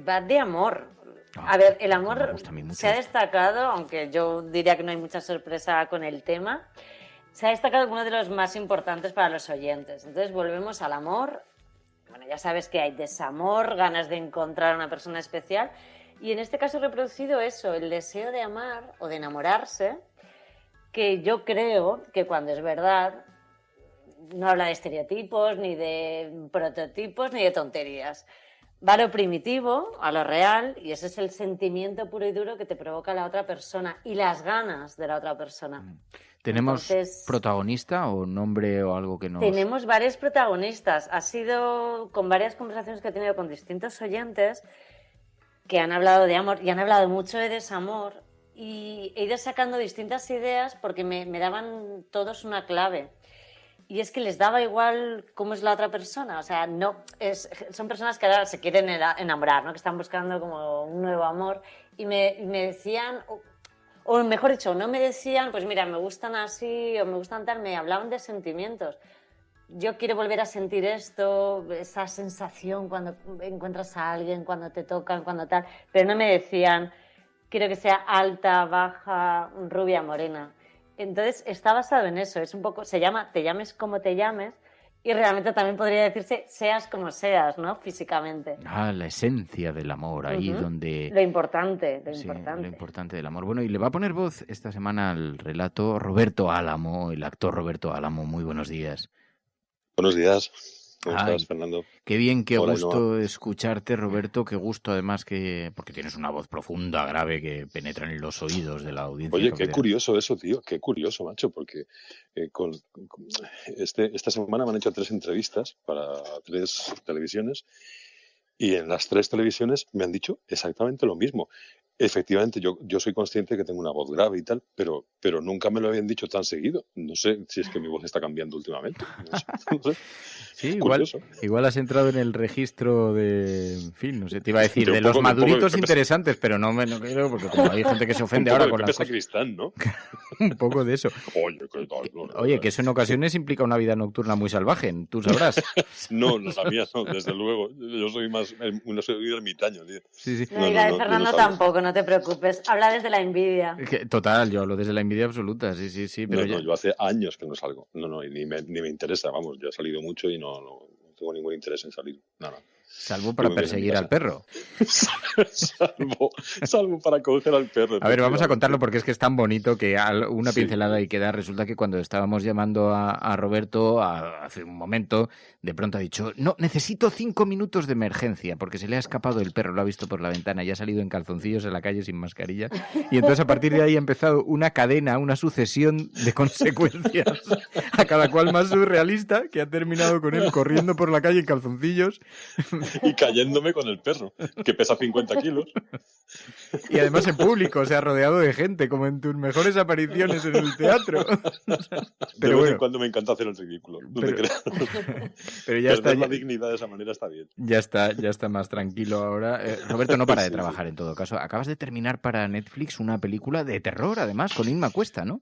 va de amor. A ver, el amor se ha destacado, aunque yo diría que no hay mucha sorpresa con el tema, se ha destacado como uno de los más importantes para los oyentes. Entonces volvemos al amor. Bueno, ya sabes que hay desamor, ganas de encontrar a una persona especial, y en este caso he reproducido eso, el deseo de amar o de enamorarse, que yo creo que cuando es verdad no habla de estereotipos, ni de prototipos, ni de tonterías. Va a lo primitivo, a lo real, y ese es el sentimiento puro y duro que te provoca la otra persona y las ganas de la otra persona. ¿Tenemos protagonista o nombre o algo que nos...? Tenemos varios protagonistas. Ha sido con varias conversaciones que he tenido con distintos oyentes que han hablado de amor y han hablado mucho de desamor, y he ido sacando distintas ideas porque me daban todos una clave. Y es que les daba igual cómo es la otra persona, o sea, son personas que ahora se quieren enamorar, ¿no? Que están buscando como un nuevo amor, y me decían, o mejor dicho, no me decían, pues mira, me gustan así o me gustan tal, me hablaban de sentimientos. Yo quiero volver a sentir esto, esa sensación cuando encuentras a alguien, cuando te tocan, cuando tal, pero no me decían, quiero que sea alta, baja, rubia, morena. Entonces está basado en eso, es un poco, se llama Te llames como te llames, y realmente también podría decirse seas como seas, ¿no? Físicamente. La esencia del amor, ahí donde... Lo importante. Lo importante del amor. Bueno, y le va a poner voz esta semana al relato Roberto Álamo, el actor Roberto Álamo. Muy buenos días. Buenos días. ¿Cómo estás, Fernando? Qué bien, qué Hola, gusto Ainhoa. escucharte, Roberto. Qué gusto, además, porque tienes una voz profunda, grave, que penetra en los oídos de la audiencia. Oye, qué curioso eso, tío. Qué curioso, macho, porque esta semana me han hecho 3 entrevistas para 3 televisiones, y en las 3 televisiones me han dicho exactamente lo mismo. Efectivamente, yo soy consciente que tengo una voz grave y tal, pero nunca me lo habían dicho tan seguido. No sé si es que mi voz está cambiando últimamente. No sé. Sí, igual has entrado en el registro de, en fin, no sé, te iba a decir, de los poco, maduritos interesantes, pero no creo, porque como hay gente que se ofende ahora con las cosas... ¿no? Un poco de eso. Oye, que eso en ocasiones implica una vida nocturna muy salvaje, tú sabrás. No, la mía no, desde luego. Yo soy soy ermitaño, tío. Sí. No, y la de Fernando tampoco, no te preocupes. Habla desde la envidia. Total, yo hablo desde la envidia absoluta, sí. Pero yo hace años que no salgo. No, y ni me interesa, vamos. Yo he salido mucho y no tengo ningún interés en salir. Nada. Salvo para perseguir al perro. salvo para coger al perro. A ver, vamos a contarlo porque es que es tan bonito que una pincelada y queda. Resulta que cuando estábamos llamando a Roberto hace un momento, de pronto ha dicho, no, necesito 5 minutos de emergencia porque se le ha escapado el perro, lo ha visto por la ventana y ha salido en calzoncillos en la calle sin mascarilla. Y entonces a partir de ahí ha empezado una cadena, una sucesión de consecuencias, a cada cual más surrealista, que ha terminado con él corriendo por la calle en calzoncillos. Y cayéndome con el perro, que pesa 50 kilos. Y además en público, o sea, rodeado de gente, como en tus mejores apariciones en el teatro. Pero de vez en cuando me encanta hacer el ridículo, no te creas. Pero ya está. La dignidad de esa manera está bien. Ya está más tranquilo ahora. Roberto no para de trabajar en todo caso. Acabas de terminar para Netflix una película de terror, además, con Inma Cuesta, ¿no?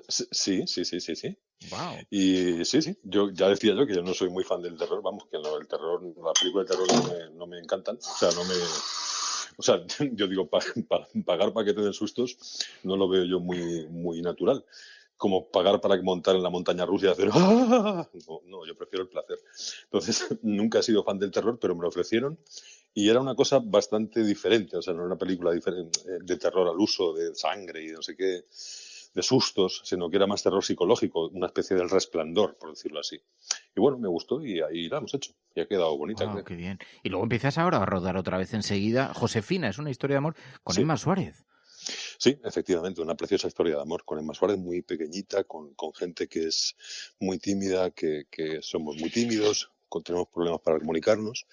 Sí. Wow. Y sí, yo ya decía que yo no soy muy fan del terror, vamos, que no, el terror, la película de terror no me encantan, o sea, yo digo, pagar para que te den sustos no lo veo yo muy natural. Como pagar para montar en la montaña rusa y hacer ¡ah! No, yo prefiero el placer. Entonces, nunca he sido fan del terror, pero me lo ofrecieron y era una cosa bastante diferente, o sea, no era una película diferente de terror al uso, de sangre y no sé qué, de sustos, sino que era más terror psicológico, una especie del Resplandor, por decirlo así. Y bueno, me gustó y ahí la hemos hecho. Y ha quedado bonita. Wow, qué bien. Y luego empiezas ahora a rodar otra vez enseguida Josefina, es una historia de amor con Emma Suárez. Sí, efectivamente, una preciosa historia de amor con Emma Suárez, muy pequeñita, con gente que es muy tímida, que somos muy tímidos, tenemos problemas para comunicarnos.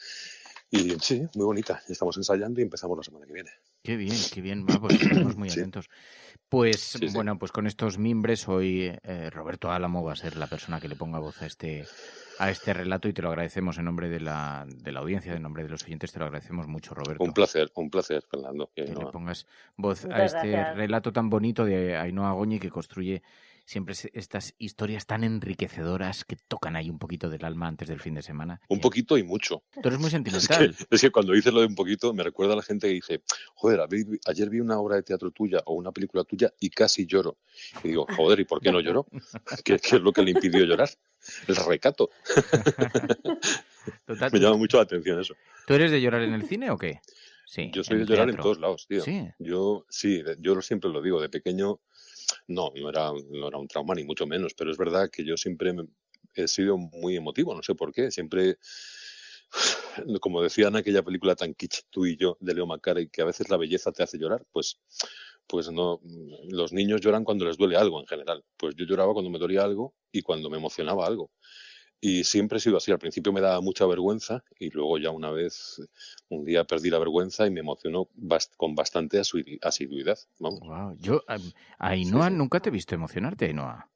Y sí, muy bonita. Ya estamos ensayando y empezamos la semana que viene. Qué bien. Pues estamos muy atentos. Pues bueno, pues con estos mimbres hoy Roberto Álamo va a ser la persona que le ponga voz a este relato y te lo agradecemos en nombre de la audiencia, en nombre de los oyentes, te lo agradecemos mucho, Roberto. Un placer, Fernando. Que le pongas voz a este relato tan bonito de Ainhoa Goñi que construye siempre estas historias tan enriquecedoras que tocan ahí un poquito del alma antes del fin de semana. Un poquito y mucho. Tú eres muy sentimental. Es que cuando dices lo de un poquito me recuerda a la gente que dice, joder, ayer vi una obra de teatro tuya o una película tuya y casi lloro. Y digo, joder, ¿y por qué no lloró? ¿Qué es lo que le impidió llorar? El recato. Total, me llama mucho la atención eso. ¿Tú eres de llorar en el cine o qué? Sí. Yo soy de llorar teatro. En todos lados, tío. Sí. Yo siempre lo digo, de pequeño no era un trauma ni mucho menos, pero es verdad que yo siempre he sido muy emotivo, no sé por qué, siempre, como decía en aquella película tan kitsch, Tú y yo, de Leo Macarey, que a veces la belleza te hace llorar, pues no, los niños lloran cuando les duele algo en general, pues yo lloraba cuando me dolía algo y cuando me emocionaba algo. Y siempre he sido así. Al principio me daba mucha vergüenza y luego ya un día perdí la vergüenza y me emocionó con bastante asiduidad. Vamos. Wow. Yo, Ainhoa, nunca te he visto emocionarte, Ainhoa.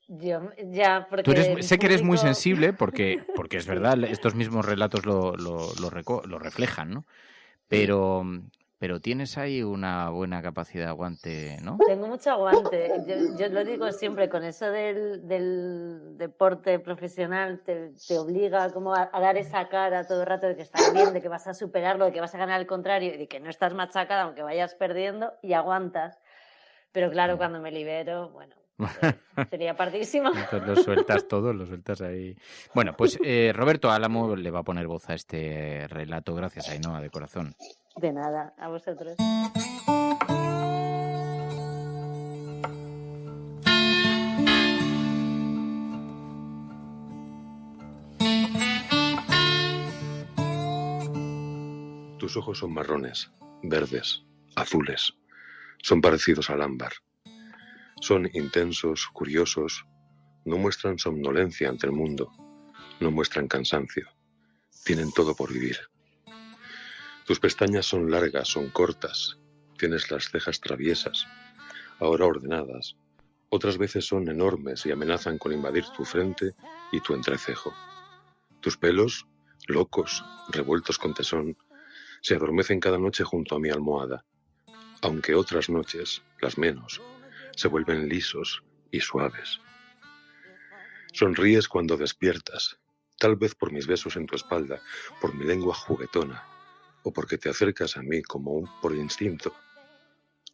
Yo ya, porque... Tú sé que eres muy sensible porque es verdad, estos mismos relatos lo reflejan, ¿no? Pero tienes ahí una buena capacidad de aguante, ¿no? Tengo mucho aguante. Yo lo digo siempre, con eso del deporte profesional te obliga como a dar esa cara todo el rato de que estás bien, de que vas a superarlo, de que vas a ganar al contrario y de que no estás machacada aunque vayas perdiendo y aguantas. Pero claro, cuando me libero, bueno, sería partísimo. Entonces lo sueltas ahí. Bueno, pues Roberto Álamo le va a poner voz a este relato. Gracias, Ainhoa, de corazón. De nada, a vosotros. Tus ojos son marrones, verdes, azules. Son parecidos al ámbar. Son intensos, curiosos. No muestran somnolencia ante el mundo. No muestran cansancio. Tienen todo por vivir. Tus pestañas son largas, son cortas. Tienes las cejas traviesas, ahora ordenadas. Otras veces son enormes y amenazan con invadir tu frente y tu entrecejo. Tus pelos, locos, revueltos con tesón, se adormecen cada noche junto a mi almohada, aunque otras noches, las menos, se vuelven lisos y suaves. Sonríes cuando despiertas, tal vez por mis besos en tu espalda, por mi lengua juguetona, o porque te acercas a mí como por instinto.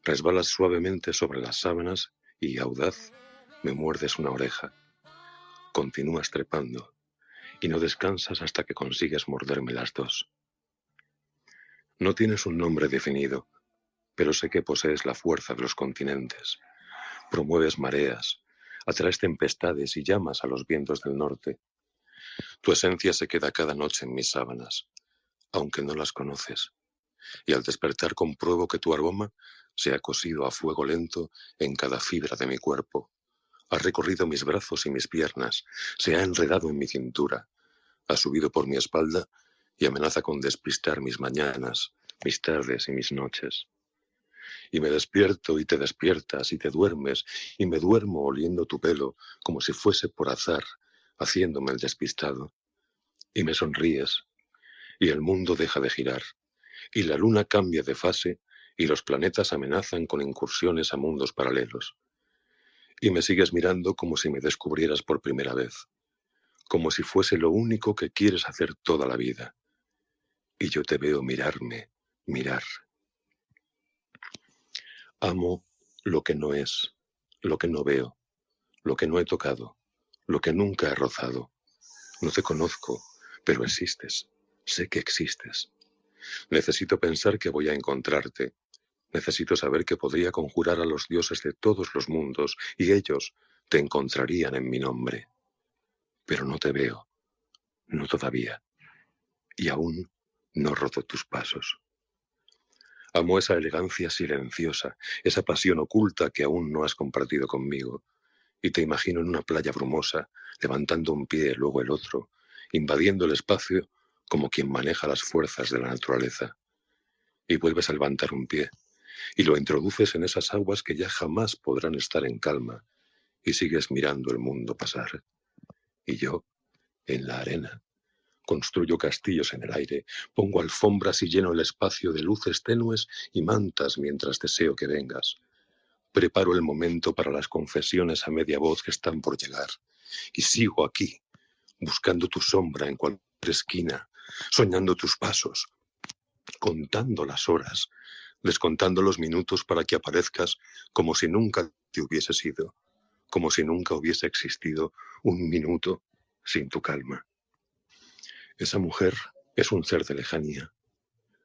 Resbalas suavemente sobre las sábanas y, audaz, me muerdes una oreja. Continúas trepando y no descansas hasta que consigues morderme las dos. No tienes un nombre definido, pero sé que posees la fuerza de los continentes. Promueves mareas, atraes tempestades y llamas a los vientos del norte. Tu esencia se queda cada noche en mis sábanas, aunque no las conoces. Y al despertar compruebo que tu aroma se ha cosido a fuego lento en cada fibra de mi cuerpo. Ha recorrido mis brazos y mis piernas, se ha enredado en mi cintura, ha subido por mi espalda y amenaza con despistar mis mañanas, mis tardes y mis noches. Y me despierto y te despiertas y te duermes y me duermo oliendo tu pelo como si fuese por azar, haciéndome el despistado. Y me sonríes y el mundo deja de girar y la luna cambia de fase y los planetas amenazan con incursiones a mundos paralelos. Y me sigues mirando como si me descubrieras por primera vez, como si fuese lo único que quieres hacer toda la vida. Y yo te veo mirarme, mirar. Amo lo que no es, lo que no veo, lo que no he tocado, lo que nunca he rozado. No te conozco, pero existes. Sé que existes. Necesito pensar que voy a encontrarte. Necesito saber que podría conjurar a los dioses de todos los mundos y ellos te encontrarían en mi nombre. Pero no te veo, no todavía. Y aún no rozo tus pasos. Amo esa elegancia silenciosa, esa pasión oculta que aún no has compartido conmigo. Y te imagino en una playa brumosa, levantando un pie, luego el otro, invadiendo el espacio como quien maneja las fuerzas de la naturaleza. Y vuelves a levantar un pie, y lo introduces en esas aguas que ya jamás podrán estar en calma, y sigues mirando el mundo pasar. Y yo, en la arena, construyo castillos en el aire, pongo alfombras y lleno el espacio de luces tenues y mantas mientras deseo que vengas. Preparo el momento para las confesiones a media voz que están por llegar, y sigo aquí, buscando tu sombra en cualquier esquina, soñando tus pasos, contando las horas, descontando los minutos para que aparezcas como si nunca te hubieses ido, como si nunca hubiese existido un minuto sin tu calma. Esa mujer es un ser de lejanía,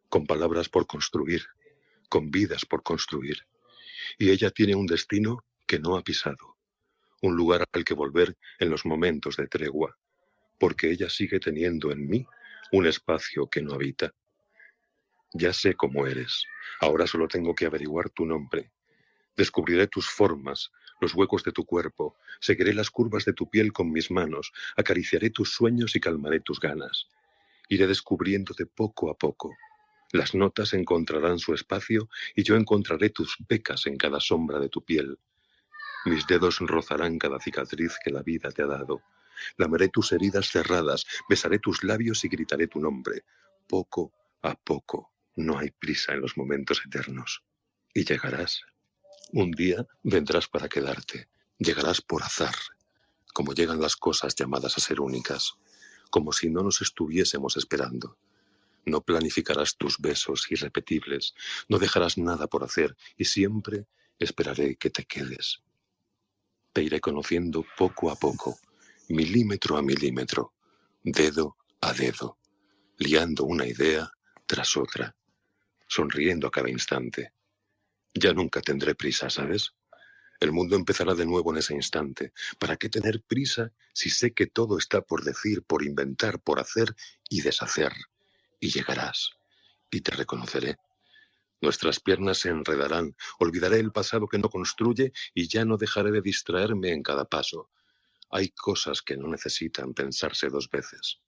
con palabras por construir, con vidas por construir, y ella tiene un destino que no ha pisado, un lugar al que volver en los momentos de tregua, porque ella sigue teniendo en mí un espacio que no habita. Ya sé cómo eres, ahora solo tengo que averiguar tu nombre. Descubriré tus formas, los huecos de tu cuerpo, seguiré las curvas de tu piel con mis manos, acariciaré tus sueños y calmaré tus ganas. Iré descubriéndote poco a poco. Las notas encontrarán su espacio y yo encontraré tus pecas en cada sombra de tu piel. Mis dedos rozarán cada cicatriz que la vida te ha dado. Lameré tus heridas cerradas, besaré tus labios y gritaré tu nombre. Poco a poco. No hay prisa en los momentos eternos. Y llegarás. Un día vendrás para quedarte. Llegarás por azar, como llegan las cosas llamadas a ser únicas, como si no nos estuviésemos esperando. No planificarás tus besos irrepetibles, no dejarás nada por hacer y siempre esperaré que te quedes. Te iré conociendo poco a poco, milímetro a milímetro, dedo a dedo, liando una idea tras otra, sonriendo a cada instante. Ya nunca tendré prisa, ¿sabes? El mundo empezará de nuevo en ese instante. ¿Para qué tener prisa si sé que todo está por decir, por inventar, por hacer y deshacer? Y llegarás, y te reconoceré. Nuestras piernas se enredarán, olvidaré el pasado que no construye y ya no dejaré de distraerme en cada paso. Hay cosas que no necesitan pensarse dos veces.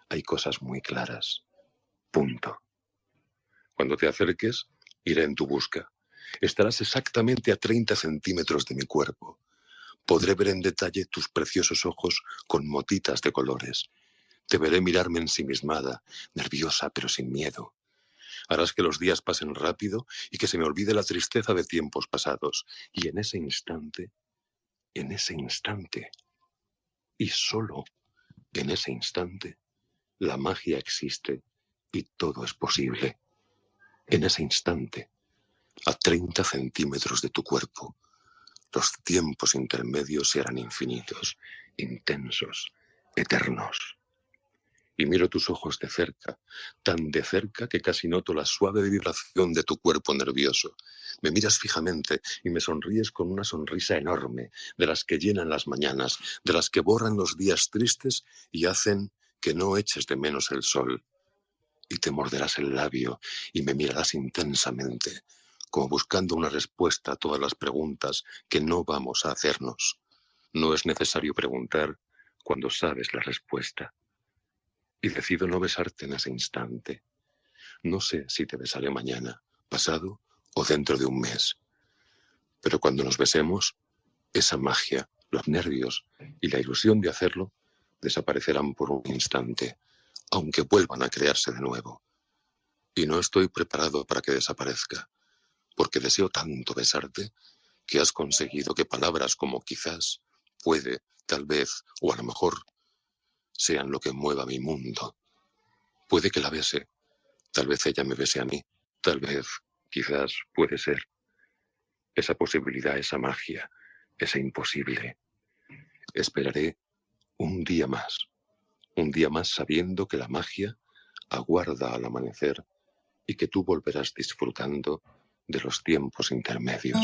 Hay cosas muy claras. Punto. Cuando te acerques, iré en tu busca. Estarás exactamente a 30 centímetros de mi cuerpo. Podré ver en detalle tus preciosos ojos con motitas de colores. Te veré mirarme ensimismada, nerviosa pero sin miedo. Harás que los días pasen rápido y que se me olvide la tristeza de tiempos pasados. Y en ese instante, y solo en ese instante, la magia existe y todo es posible. En ese instante, a 30 centímetros de tu cuerpo, los tiempos intermedios se harán infinitos, intensos, eternos. Y miro tus ojos de cerca, tan de cerca que casi noto la suave vibración de tu cuerpo nervioso. Me miras fijamente y me sonríes con una sonrisa enorme, de las que llenan las mañanas, de las que borran los días tristes y hacen que no eches de menos el sol. Y te morderás el labio y me mirarás intensamente, como buscando una respuesta a todas las preguntas que no vamos a hacernos. No es necesario preguntar cuando sabes la respuesta. Y decido no besarte en ese instante. No sé si te besaré mañana, pasado o dentro de un mes. Pero cuando nos besemos, esa magia, los nervios y la ilusión de hacerlo desaparecerán por un instante, aunque vuelvan a crearse de nuevo. Y no estoy preparado para que desaparezca, porque deseo tanto besarte que has conseguido que palabras como quizás, puede, tal vez o a lo mejor sean lo que mueva mi mundo. Puede que la bese, tal vez ella me bese a mí, tal vez, quizás, puede ser. Esa posibilidad, esa magia, ese imposible. Esperaré un día más sabiendo que la magia aguarda al amanecer y que tú volverás disfrutando de los tiempos intermedios.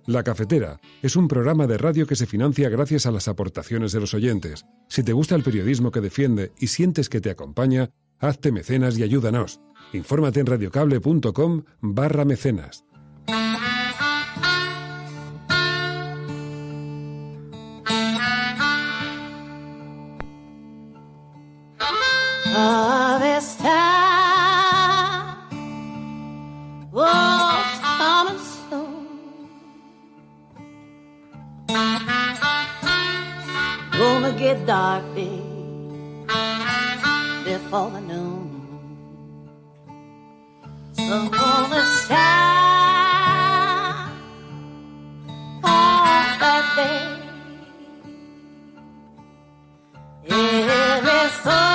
La Cafetera es un programa de radio que se financia gracias a las aportaciones de los oyentes. Si te gusta el periodismo que defiende y sientes que te acompaña, hazte mecenas y ayúdanos. Infórmate en radiocable.com/mecenas. Gonna get dark, babe, before the noon. Sun gonna shine on that day. Every soul